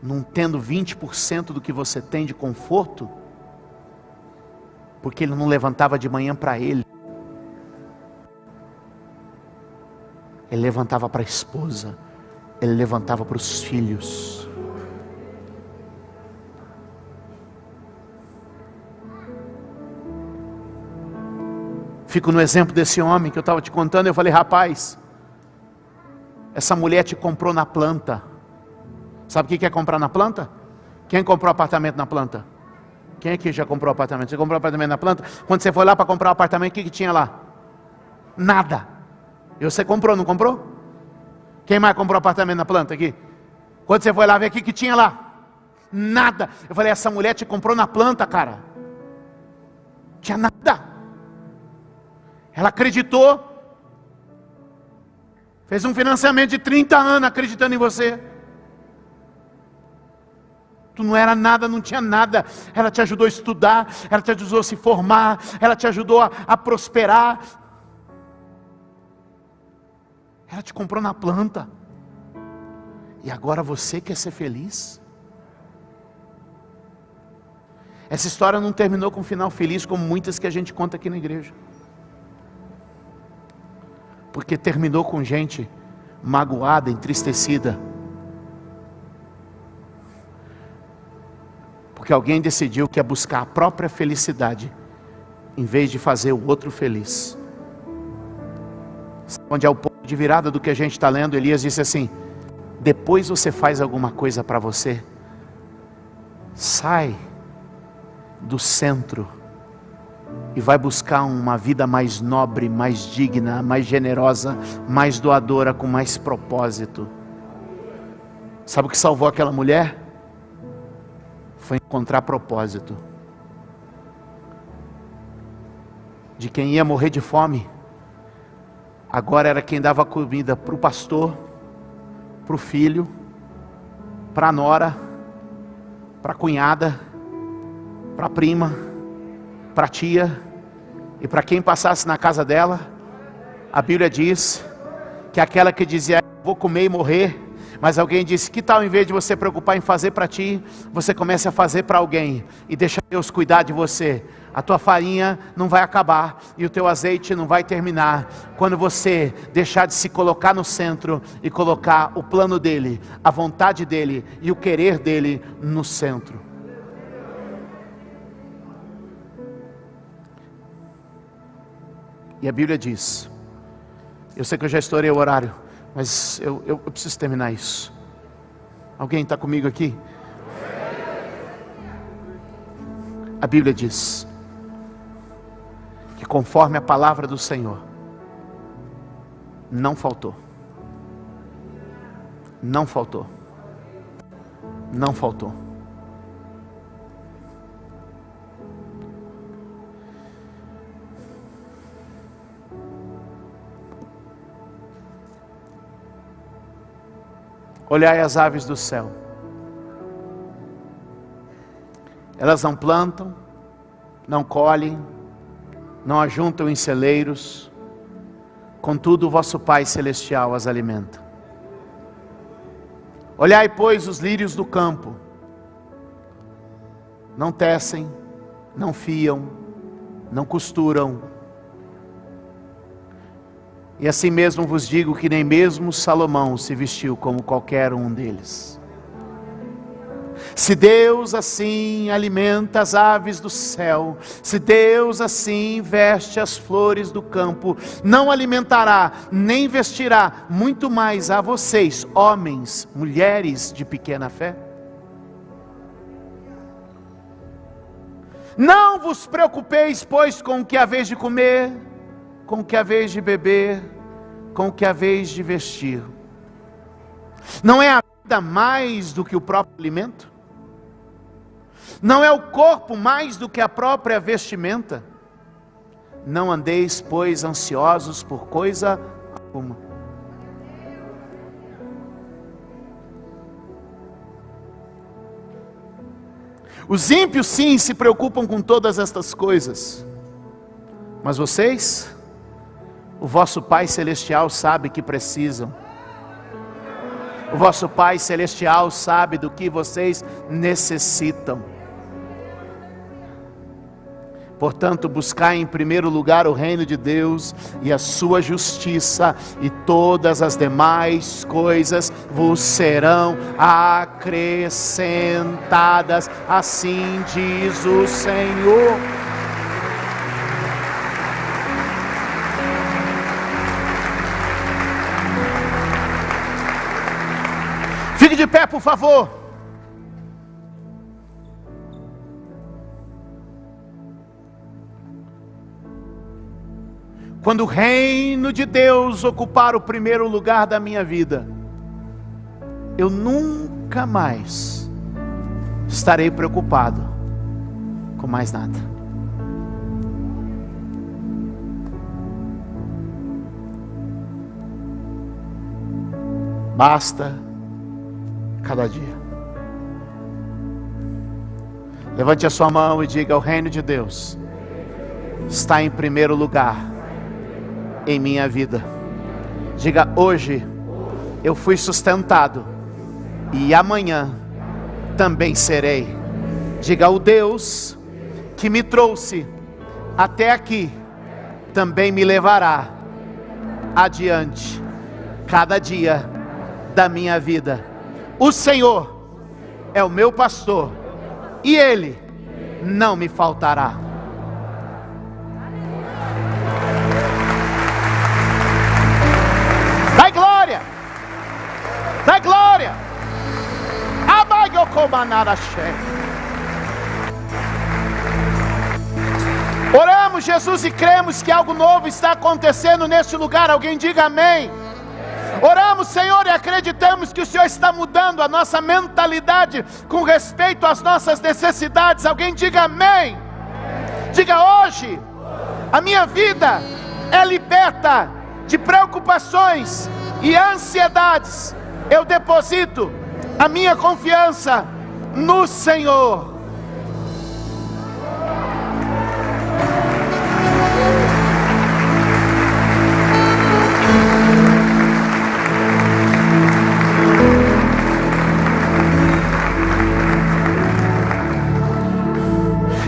não tendo 20% do que você tem de conforto, porque ele não levantava de manhã para ele, ele levantava para a esposa, ele levantava para os filhos. Fico no exemplo desse homem que eu estava te contando. Eu falei: rapaz, essa mulher te comprou na planta. Sabe o que é comprar na planta? Quem comprou apartamento na planta? Quem aqui já comprou apartamento? Você comprou apartamento na planta? Quando você foi lá para comprar o apartamento, o que tinha lá? Nada. E você comprou, não comprou? Quem mais comprou apartamento na planta aqui? Quando você foi lá ver, o que tinha lá? Nada. Eu falei: essa mulher te comprou na planta, cara. Tinha nada. Ela acreditou, fez um financiamento de 30 anos acreditando em você. Tu não era nada, não tinha nada. Ela te ajudou a estudar, ela te ajudou a se formar, ela te ajudou a prosperar. Ela te comprou na planta. E agora você quer ser feliz? Essa história não terminou com um final feliz como muitas que a gente conta aqui na igreja. Porque terminou com gente magoada, entristecida. Porque alguém decidiu que ia buscar a própria felicidade, em vez de fazer o outro feliz. Onde é o ponto de virada do que a gente está lendo? Elias disse assim: depois você faz alguma coisa para você, sai do centro e vai buscar uma vida mais nobre, mais digna, mais generosa, mais doadora, com mais propósito. Sabe o que salvou aquela mulher? Foi encontrar propósito. De quem ia morrer de fome, agora era quem dava comida para o pastor, para o filho, para a nora, para a cunhada, para a prima, para a tia, e para quem passasse na casa dela. A Bíblia diz que aquela que dizia: vou comer e morrer, mas alguém disse: que tal, em vez de você preocupar em fazer para ti, você comece a fazer para alguém, e deixa Deus cuidar de você. A tua farinha não vai acabar, e o teu azeite não vai terminar, quando você deixar de se colocar no centro, e colocar o plano dele, a vontade dele, e o querer dele no centro. E a Bíblia diz, eu sei que eu já estourei o horário, mas eu preciso terminar isso. Alguém está comigo aqui? A Bíblia diz que conforme a palavra do Senhor, não faltou. Não faltou. Não faltou. Olhai as aves do céu. Elas não plantam, não colhem, não ajuntam em celeiros, contudo o vosso Pai Celestial as alimenta. Olhai, pois, os lírios do campo, não tecem, não fiam, não costuram, e assim mesmo vos digo que nem mesmo Salomão se vestiu como qualquer um deles. Se Deus assim alimenta as aves do céu, se Deus assim veste as flores do campo, não alimentará, nem vestirá muito mais a vocês, homens, mulheres de pequena fé? Não vos preocupeis, pois, com o que haveis de comer, com o que haveis de beber, com o que haveis de vestir. Não é a vida mais do que o próprio alimento? Não é o corpo mais do que a própria vestimenta? Não andeis, pois, ansiosos por coisa alguma. Os ímpios sim se preocupam com todas estas coisas, mas vocês, o vosso Pai Celestial sabe que precisam. O vosso Pai Celestial sabe do que vocês necessitam. Portanto, buscai em primeiro lugar o reino de Deus e a sua justiça, e todas as demais coisas vos serão acrescentadas. Assim diz o Senhor. Fique de pé, por favor. Quando o reino de Deus ocupar o primeiro lugar da minha vida, eu nunca mais estarei preocupado com mais nada. Basta cada dia. Levante a sua mão e diga: o reino de Deus está em primeiro lugar em minha vida. Diga: hoje eu fui sustentado e amanhã também serei. Diga: o Deus que me trouxe até aqui também me levará adiante cada dia da minha vida. O Senhor é o meu pastor e Ele não me faltará. Dai glória! Dai glória! Oramos, Jesus, e cremos que algo novo está acontecendo neste lugar. Alguém diga amém. Oramos, Senhor, e acreditamos que o Senhor está mudando a nossa mentalidade com respeito às nossas necessidades. Alguém diga amém. Diga: hoje a minha vida é liberta de preocupações e ansiedades. Eu deposito a minha confiança no Senhor.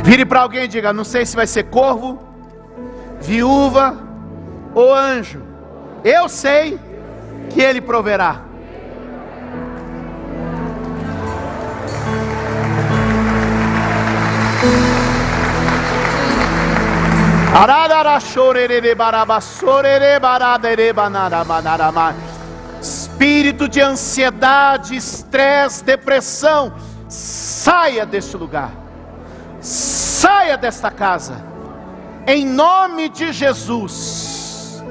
Vire para alguém e diga: não sei se vai ser corvo, viúva ou anjo, eu sei que Ele proverá. Espírito de ansiedade, estresse, depressão, saia deste lugar. Saia desta casa, em nome de Jesus.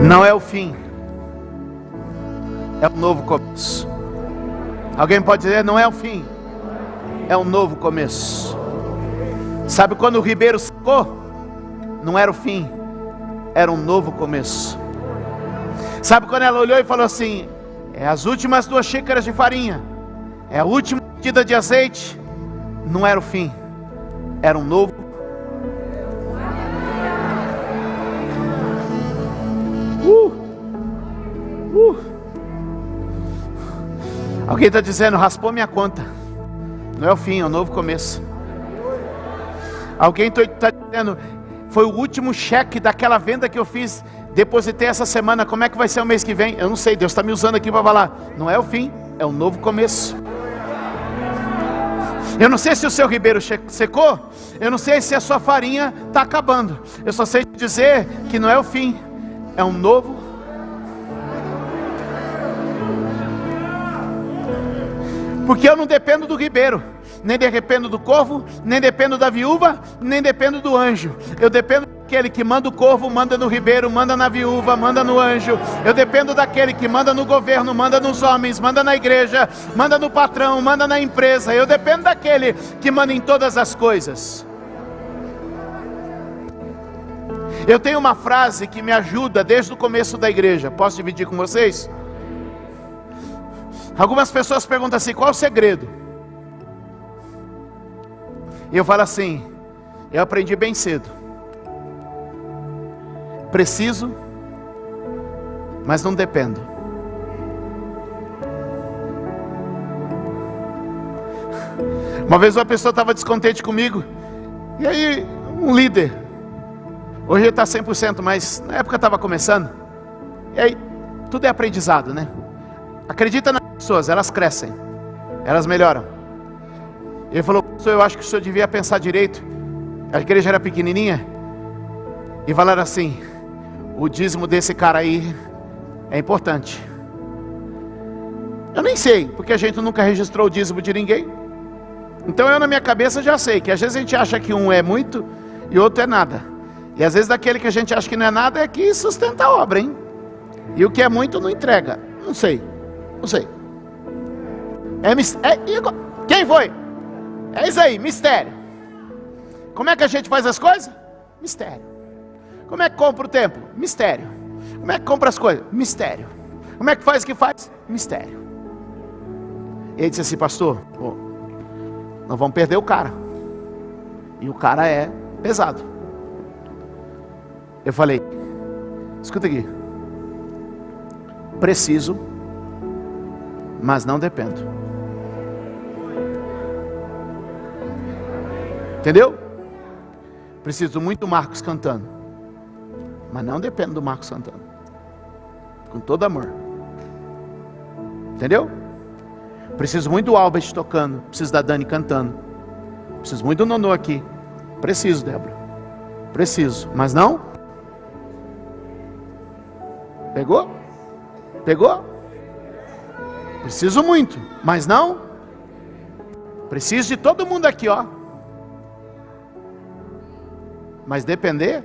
Não é o fim, é um novo começo. Alguém pode dizer: não é o fim, é um novo começo. Sabe quando o ribeiro secou? Não era o fim, era um novo começo. Sabe quando ela olhou e falou assim: é as últimas 2 xícaras de farinha, é a última medida de azeite? Não era o fim, era um novo. Alguém está dizendo: raspou minha conta. Não é o fim, é um novo começo. Alguém está dizendo: foi o último cheque daquela venda que eu fiz, depositei essa semana, como é que vai ser o mês que vem? Eu não sei, Deus está me usando aqui para falar. Não é o fim, é um novo começo. Eu não sei se o seu ribeiro secou, eu não sei se a sua farinha está acabando. Eu só sei dizer que não é o fim, é um novo. Porque eu não dependo do ribeiro, nem dependo do corvo, nem dependo da viúva, nem dependo do anjo. Eu dependo daquele que manda o corvo, manda no ribeiro, manda na viúva, manda no anjo. Eu dependo daquele que manda no governo, manda nos homens, manda na igreja, manda no patrão, manda na empresa. Eu dependo daquele que manda em todas as coisas. Eu tenho uma frase que me ajuda desde o começo da igreja. Posso dividir com vocês? Algumas pessoas perguntam assim: qual é o segredo? E eu falo assim: eu aprendi bem cedo. Preciso, mas não dependo. Uma vez uma pessoa estava descontente comigo, e aí um líder, hoje ele está 100%, mas na época estava começando, e aí tudo é aprendizado, né? Acredita nas pessoas, elas crescem, elas melhoram. Ele falou: eu acho que o senhor devia pensar direito. A igreja era pequenininha, e falaram assim: o dízimo desse cara aí é importante. Eu nem sei, porque a gente nunca registrou o dízimo de ninguém. Então eu na minha cabeça já sei que às vezes a gente acha que um é muito e outro é nada. E às vezes daquele que a gente acha que não é nada é que sustenta a obra, hein? E o que é muito não entrega. Não sei. Quem foi? É isso aí, mistério. Como é que a gente faz as coisas? Mistério. Como é que compra o templo? Mistério. Como é que compra as coisas? Mistério. Como é que faz o que faz? Mistério. E ele disse assim: pastor, nós vamos perder o cara. E o cara é pesado. Eu falei: escuta aqui. Preciso, mas não dependo. Entendeu? Preciso muito do Marcos cantando, mas não dependo do Marcos cantando. Com todo amor. Entendeu? Preciso muito do Albert tocando. Preciso da Dani cantando. Preciso muito do Nonô aqui. Preciso, Débora. Preciso, mas não. Pegou? Pegou? Preciso muito, mas não. Preciso de todo mundo aqui, ó. Mas depender?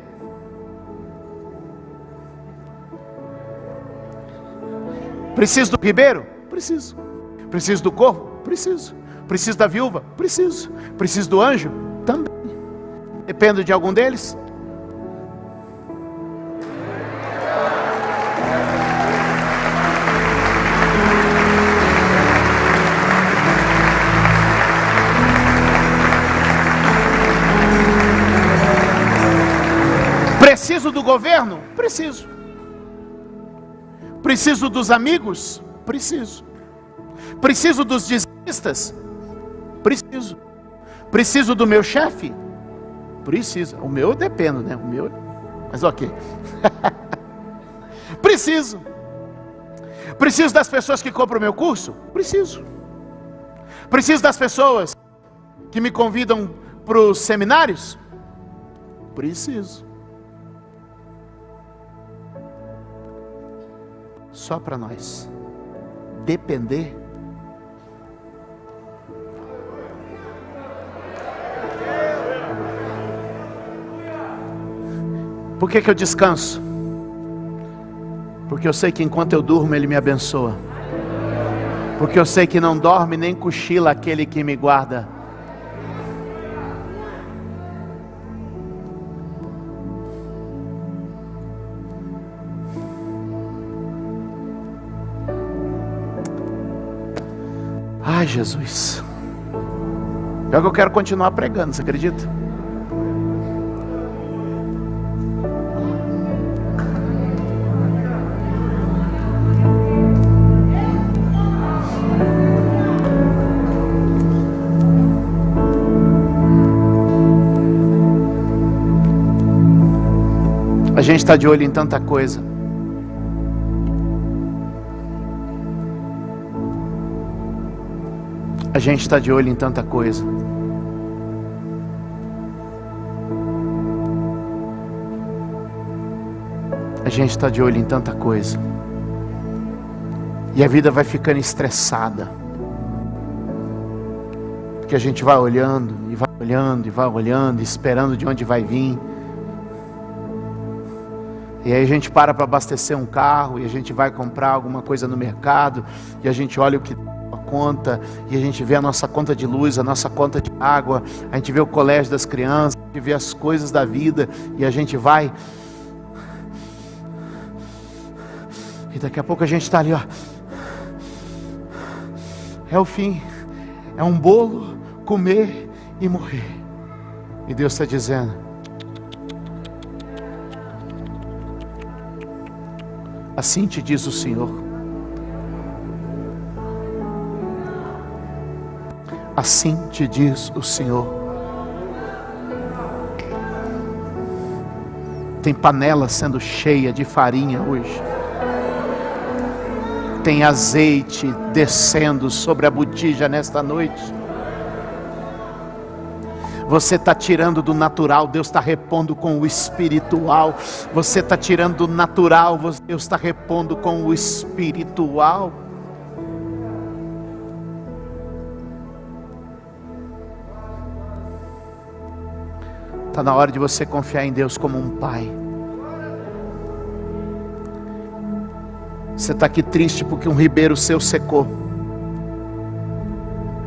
Preciso do ribeiro? Preciso. Preciso do corvo? Preciso. Preciso da viúva? Preciso. Preciso do anjo? Também. Dependo de algum deles? Preciso do governo? Preciso. Preciso dos amigos? Preciso. Preciso dos dizimistas? Preciso. Preciso do meu chefe? Preciso. O meu eu dependo, né? O meu, mas ok. Preciso. Preciso das pessoas que compram o meu curso? Preciso. Preciso das pessoas que me convidam para os seminários? Preciso. Só para nós depender. Por que eu descanso? Porque eu sei que enquanto eu durmo Ele me abençoa. Porque eu sei que não dorme nem cochila aquele que me guarda. Ai, Jesus. É que eu quero continuar pregando, você acredita? A gente está de olho em tanta coisa. A gente está de olho em tanta coisa. A gente está de olho em tanta coisa. E a vida vai ficando estressada. Porque porque a gente vai olhando, e vai olhando, e vai olhando, esperando de onde vai vir. E aí a gente para abastecer um carro, e a gente vai comprar alguma coisa no mercado, e a gente olha o que a conta, e a gente vê a nossa conta de luz, a nossa conta de água, a gente vê o colégio das crianças, a gente vê as coisas da vida, e a gente vai, e daqui a pouco a gente está ali, ó. É o fim, é um bolo, comer e morrer. E Deus está dizendo: assim te diz o Senhor. Assim te diz o Senhor. Tem panela sendo cheia de farinha hoje. Tem azeite descendo sobre a botija nesta noite. Você está tirando do natural, Deus está repondo com o espiritual. Você está tirando do natural, Deus está repondo com o espiritual. Está na hora de você confiar em Deus como um pai. Você está aqui triste porque um ribeiro seu secou.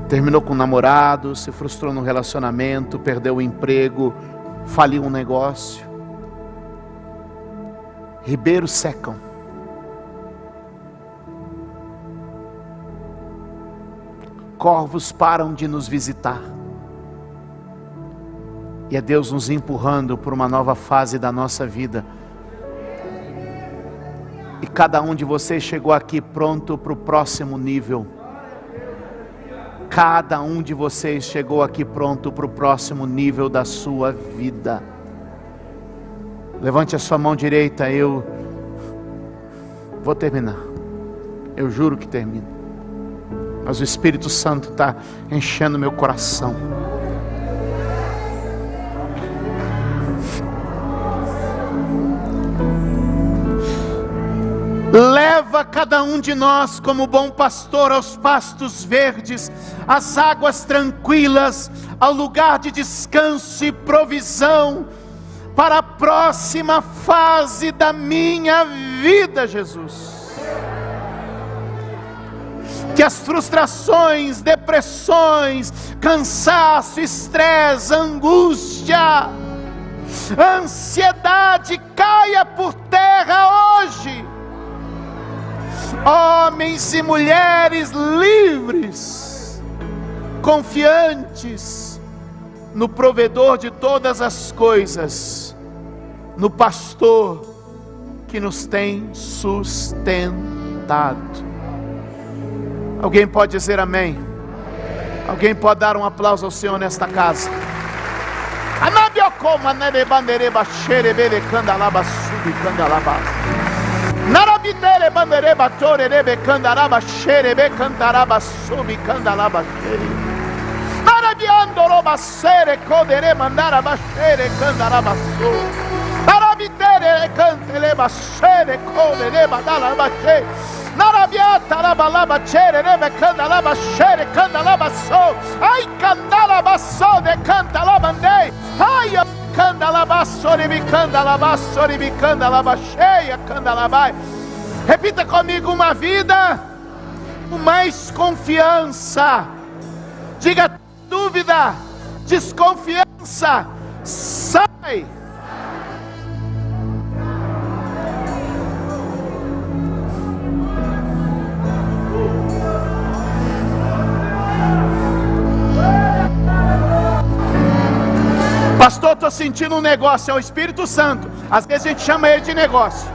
Terminou com um namorado, se frustrou no relacionamento, perdeu o emprego, faliu um negócio. Ribeiros secam. Corvos param de nos visitar. E é Deus nos empurrando para uma nova fase da nossa vida. E cada um de vocês chegou aqui pronto para o próximo nível. Cada um de vocês chegou aqui pronto para o próximo nível da sua vida. Levante a sua mão direita, eu vou terminar. Eu juro que termino. Mas o Espírito Santo está enchendo meu coração. Leva cada um de nós como bom pastor aos pastos verdes, às águas tranquilas, ao lugar de descanso e provisão, para a próxima fase da minha vida, Jesus. Que as frustrações, depressões, cansaço, estresse, angústia, ansiedade caia por terra hoje. Homens e mulheres livres, confiantes no provedor de todas as coisas, no pastor que nos tem sustentado. Alguém pode dizer amém? Alguém pode dar um aplauso ao Senhor nesta casa? Narabitere bandereba torerebe candaraba xerebe cantaraba subi candalaba xere. Narabiando roba sere codere mandaraba xere candaraba su. Narabitere canteleba xere codereba dalaba xere. Narabiata laba laba xerebe candalaba xere candalaba so. Ai candalaba so de cantalaba andei. Ai repita comigo: uma vida com mais confiança. Diga: dúvida, desconfiança, sai. Pastor, estou sentindo um negócio. É o Espírito Santo. Às vezes a gente chama ele de negócio.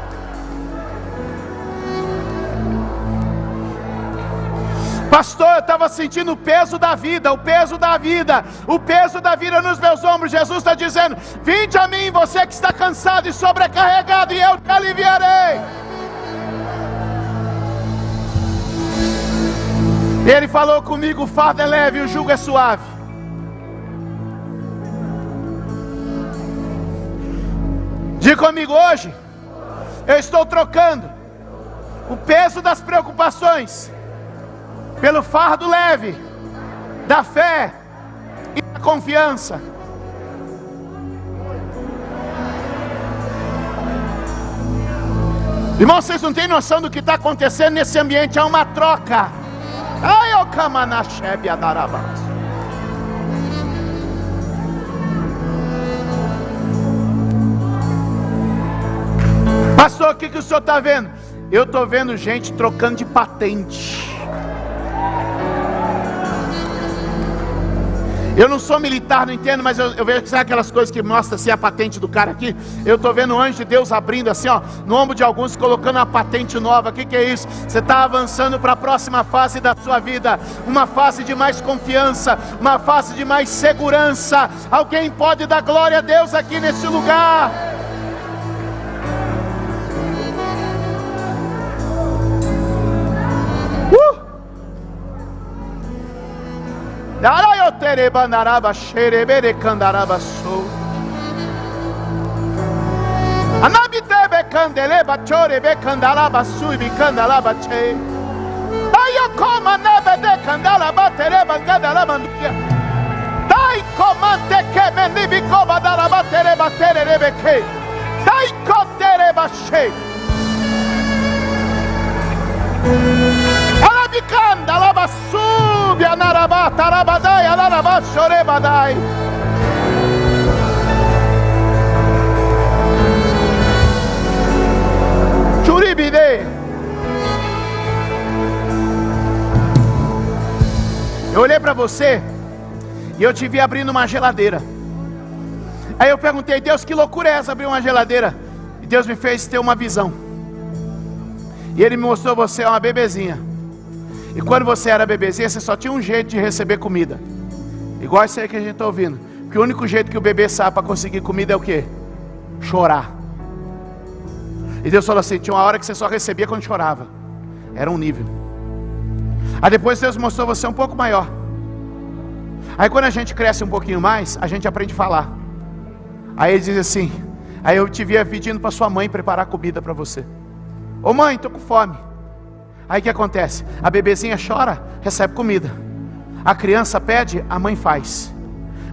Pastor, eu estava sentindo o peso da vida, o peso da vida, o peso da vida nos meus ombros. Jesus está dizendo: vinde a mim, você que está cansado e sobrecarregado, e eu te aliviarei. Ele falou comigo: o fardo é leve e o jugo é suave. Diga comigo: hoje eu estou trocando o peso das preocupações pelo fardo leve da fé e na confiança. Irmãos, vocês não têm noção do que está acontecendo nesse ambiente. Há uma troca. Ai, o Kamanasheb Adarabas. Pastor, o que o senhor está vendo? Eu estou vendo gente trocando de patente. Eu não sou militar, não entendo, mas eu vejo, sabe aquelas coisas que mostram assim a patente do cara aqui? Eu estou vendo o anjo de Deus abrindo assim, ó, no ombro de alguns, colocando uma patente nova. O que é isso? Você está avançando para a próxima fase da sua vida, uma fase de mais confiança, uma fase de mais segurança. Alguém pode dar glória a Deus aqui nesse lugar? Anabitebe candeleba chorebe candalaba suibi candalaba che. Ayo coma nebe de candalaba tereba candalaba. Dai comante che menibi coma daraba tereba terebe che. Dai cotereba che. Arabicanda laba subi anaraba tarabadai anaraba chorebadai. Churibide. Eu olhei para você e eu te vi abrindo uma geladeira. Aí eu perguntei, Deus, que loucura é essa, abrir uma geladeira? E Deus me fez ter uma visão. E Ele me mostrou você uma bebezinha. E quando você era bebezinha, você só tinha um jeito de receber comida. Igual isso aí que a gente está ouvindo. Porque o único jeito que o bebê sabe para conseguir comida é o quê? Chorar. E Deus falou assim, tinha uma hora que você só recebia quando chorava. Era um nível. Aí depois Deus mostrou você um pouco maior. Aí quando a gente cresce um pouquinho mais, a gente aprende a falar. Aí Ele diz assim, aí eu te via pedindo para sua mãe preparar comida para você. Ô mãe, estou com fome. Aí o que acontece? A bebezinha chora, recebe comida. A criança pede, a mãe faz.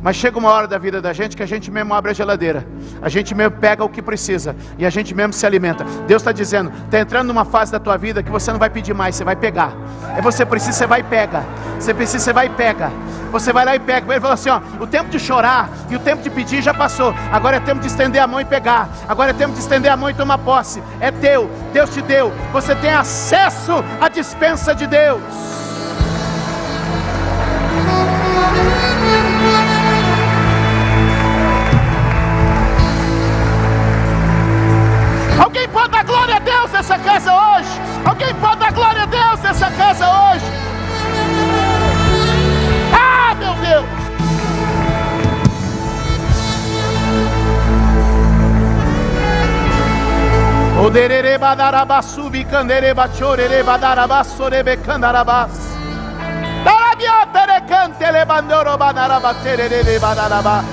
Mas chega uma hora da vida da gente que a gente mesmo abre a geladeira. A gente mesmo pega o que precisa. E a gente mesmo se alimenta. Deus está dizendo, está entrando numa fase da tua vida que você não vai pedir mais, você vai pegar. É você precisa, você vai e pega. Você precisa, você vai e pega. Você vai lá e pega. Ele falou assim, ó, o tempo de chorar e o tempo de pedir já passou. Agora é tempo de estender a mão e pegar. Agora é tempo de estender a mão e tomar posse. É teu, Deus te deu. Você tem acesso à dispensa de Deus. Alguém pode dar glória a Deus nessa casa hoje? Alguém pode dar glória a Deus nessa casa hoje? Ah, meu Deus! O derere badarabasu bicandere bachorere badarabasorebe candarabas. Darabiatere cantele bandoro badarabatere badaraba.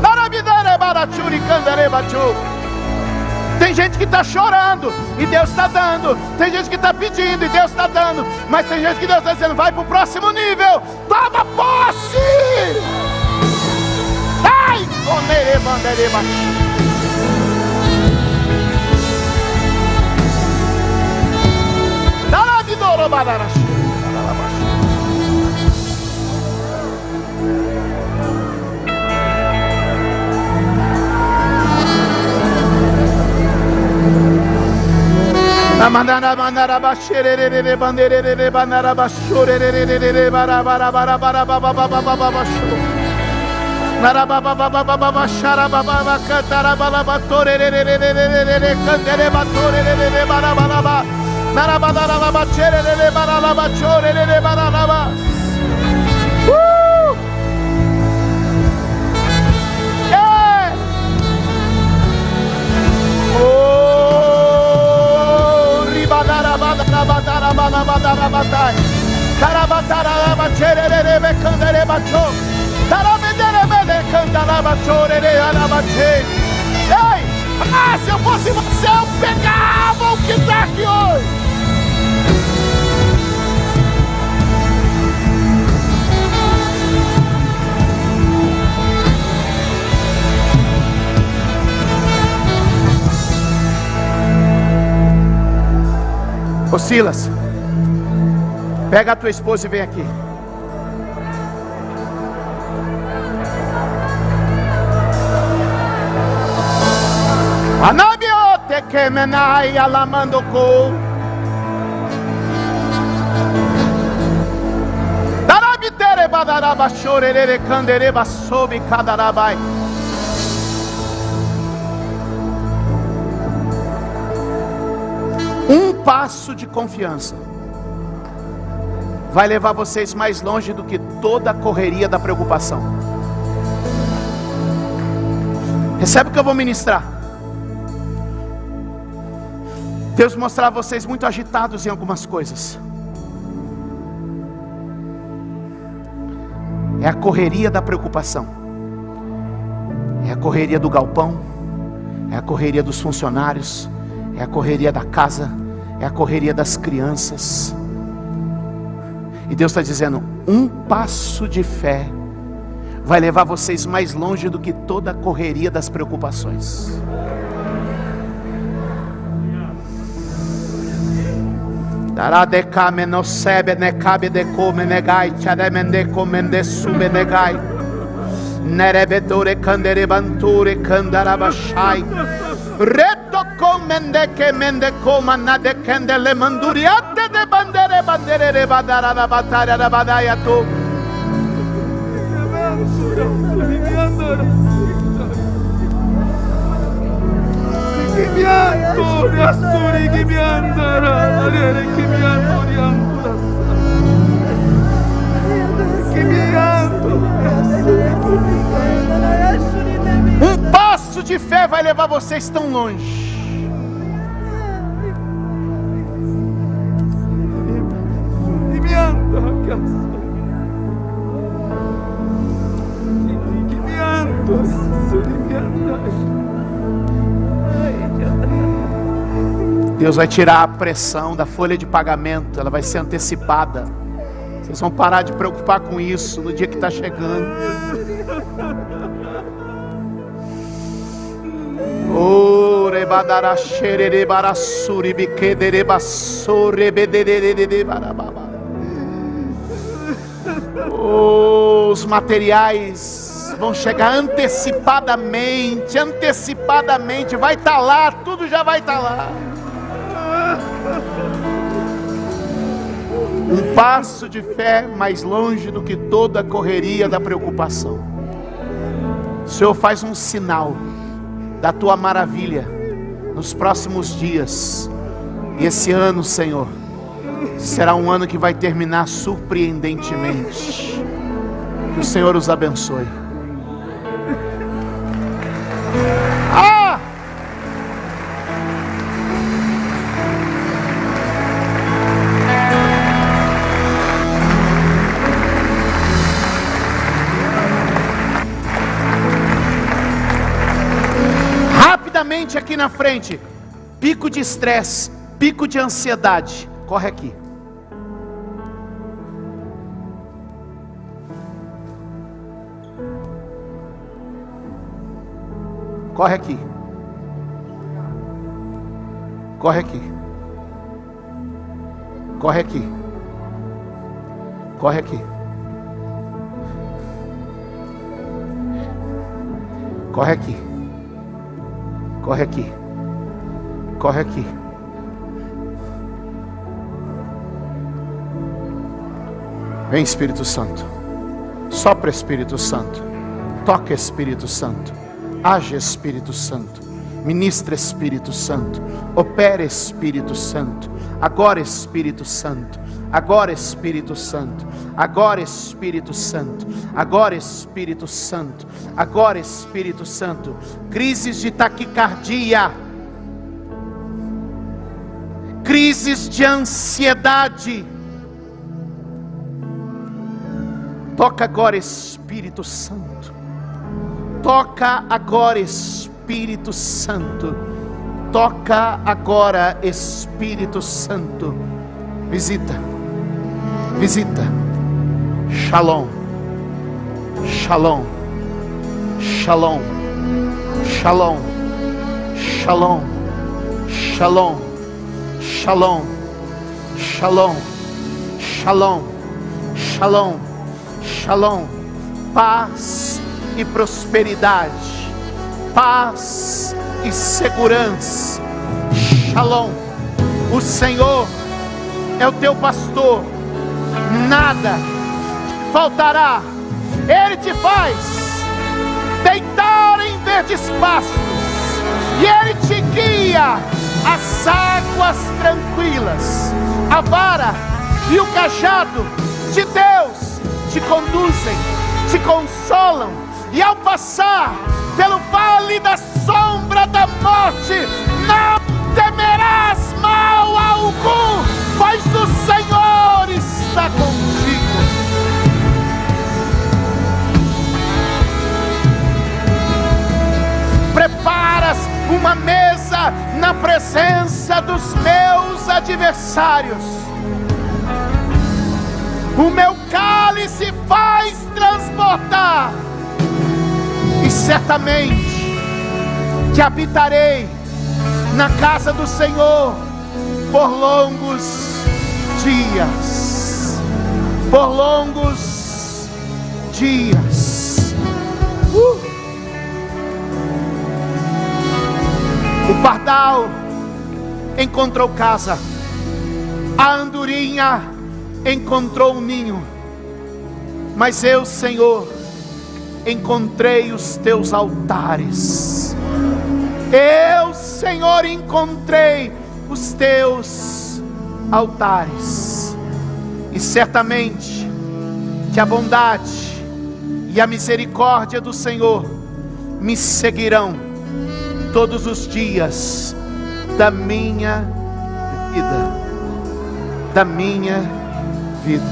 Darabidere badachuri candere bachu. Tem gente que está chorando e Deus está dando. Tem gente que está pedindo e Deus está dando. Mas tem gente que Deus está dizendo, vai para o próximo nível. Toma posse! Ai, onere bandere bachu. Darabidoro badarachu. Mandara mandara basherere banderere bandara bashorere bara bara bara bara baba baba baba basho nara baba baba baba shara baba katara bala batorere kandere batorere bara bara ba nara badara la bacherere bara la bachorere bara la ba. Ei, se eu fosse você, eu pegava o que está aqui hoje. Silas, pega a tua esposa e vem aqui. Anabiote que menai alamando com darabitere badaraba chorere candereba sob cadarabai. Um passo de confiança vai levar vocês mais longe do que toda a correria da preocupação. Recebe o que eu vou ministrar. Deus mostrar vocês muito agitados em algumas coisas. É a correria da preocupação. É a correria do galpão. É a correria dos funcionários. É a correria da casa. É a correria das crianças. E Deus está dizendo, um passo de fé vai levar vocês mais longe do que toda a correria das preocupações. Daradecame no sebe ne cabe de come negai charemende comende sube negai nerebetore candere banture candarabashai reto comende que mende coma nade candele manduriate de bandere badara da batalha da badaia tu. Um passo de fé vai levar vocês tão longe. Deus vai tirar a pressão da folha de pagamento, ela vai ser antecipada. Vocês vão parar de preocupar com isso no dia que está chegando. Os materiais vão chegar antecipadamente, vai estar lá, tudo já vai estar lá. Um passo de fé mais longe do que toda a correria da preocupação. O Senhor faz um sinal da tua maravilha nos próximos dias. E esse ano, Senhor, será um ano que vai terminar surpreendentemente. Que o Senhor os abençoe. Rapidamente aqui na frente, pico de estresse, pico de ansiedade, corre aqui. Corre aqui. Corre aqui. Corre aqui. Corre aqui. Corre aqui. Corre aqui. Corre aqui. Vem, Espírito Santo. Sopra, Espírito Santo. Toca, Espírito Santo. Age, Espírito Santo. Ministra, Espírito Santo. Opera, Espírito Santo. Agora, Espírito Santo. Agora, Espírito Santo. Agora, Espírito Santo. Agora, Espírito Santo. Agora, Espírito Santo. Crises de taquicardia. Crises de ansiedade. Toca agora, Espírito Santo. Toca agora, Espírito Santo. Toca agora, Espírito Santo. Visita. Visita. Shalom. Shalom. Shalom. Shalom. Shalom. Shalom. Shalom. Shalom, shalom, shalom, shalom, paz e prosperidade, paz e segurança. Shalom. O Senhor é o teu pastor, nada te faltará. Ele te faz deitar em verdes pastos, e Ele te guia às águas tranquilas. A vara e o cajado de Deus te conduzem, te consolam, e ao passar pelo vale da sombra da morte, não temerás mal algum, pois o Senhor está contigo. Preparas uma mesa na presença dos meus adversários. O meu cálice faz transbordar, e certamente que habitarei na casa do Senhor por longos dias. Por longos dias. O pardal encontrou casa, a andorinha encontrou um ninho, mas eu, Senhor, encontrei os teus altares. Eu, Senhor, encontrei os teus altares, e certamente que a bondade e a misericórdia do Senhor me seguirão todos os dias da minha vida, da minha vida.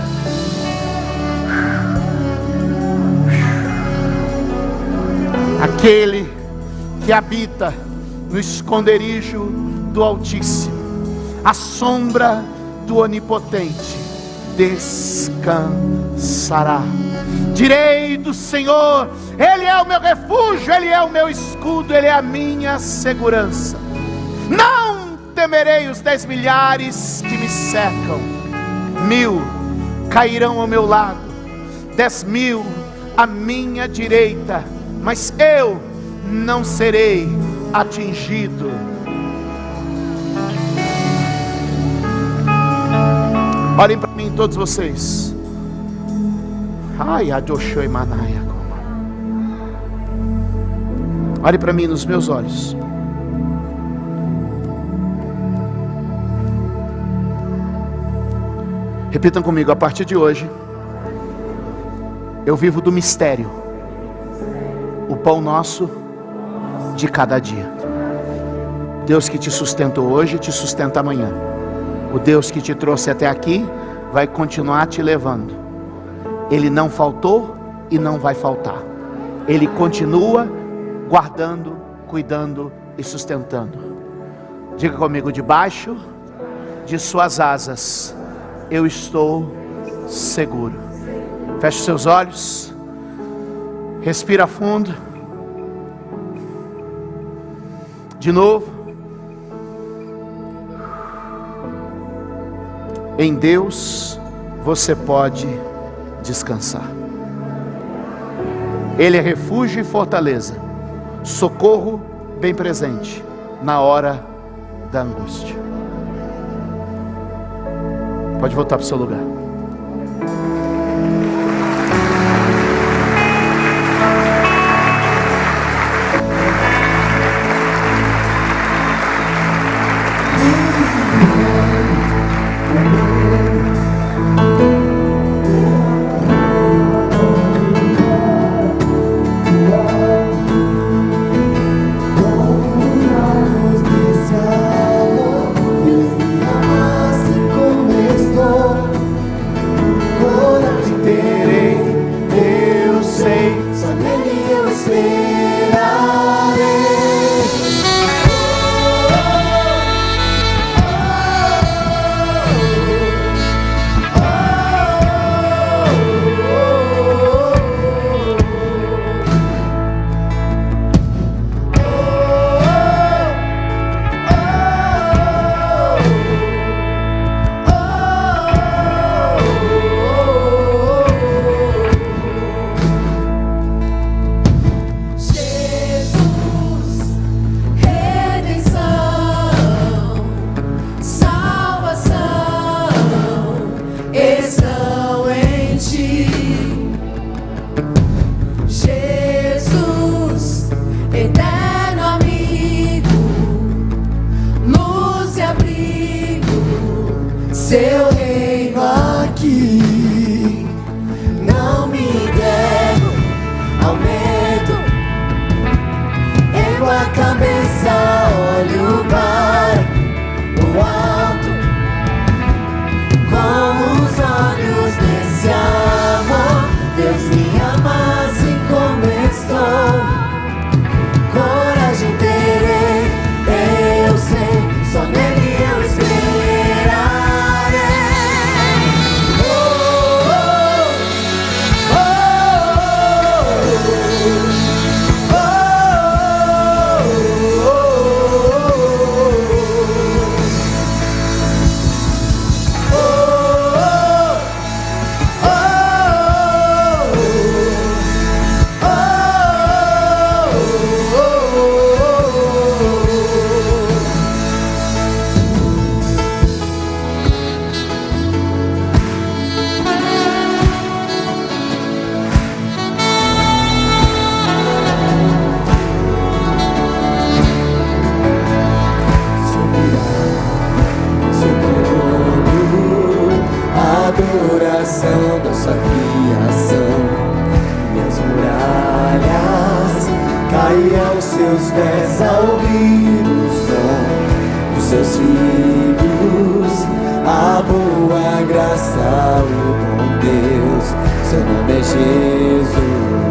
Aquele que habita no esconderijo do Altíssimo, a sombra do Onipotente descansará. Direi do Senhor: Ele é o meu refúgio, Ele é o meu escudo, Ele é a minha segurança. Não temerei os 10 milhares que me cercam. 1000 cairão ao meu lado, 10.000 à minha direita, mas eu não serei atingido. Olhem para mim, todos vocês. Olhe para mim nos meus olhos. Repitam comigo: a partir de hoje, eu vivo do mistério, o pão nosso de cada dia. Deus que te sustentou hoje, te sustenta amanhã. O Deus que te trouxe até aqui vai continuar te levando. Ele não faltou e não vai faltar. Ele continua guardando, cuidando e sustentando. Diga comigo: debaixo de suas asas eu estou seguro. Feche seus olhos, respira fundo. De novo. Em Deus você pode descansar. Ele é refúgio e fortaleza, socorro bem presente na hora da angústia. Pode voltar para o seu lugar. Ergo a cabeça, olho para o alto, com os olhos desse amor. Deus me ama assim como estou, coragem terei, eu sei, só nele eu esperarei. Oh, oh, oh, oh, adoração da sua criação, minhas muralhas caem aos seus pés ao ouvir o som dos seus filhos. A boa graça, o bom Deus, seu nome é Jesus.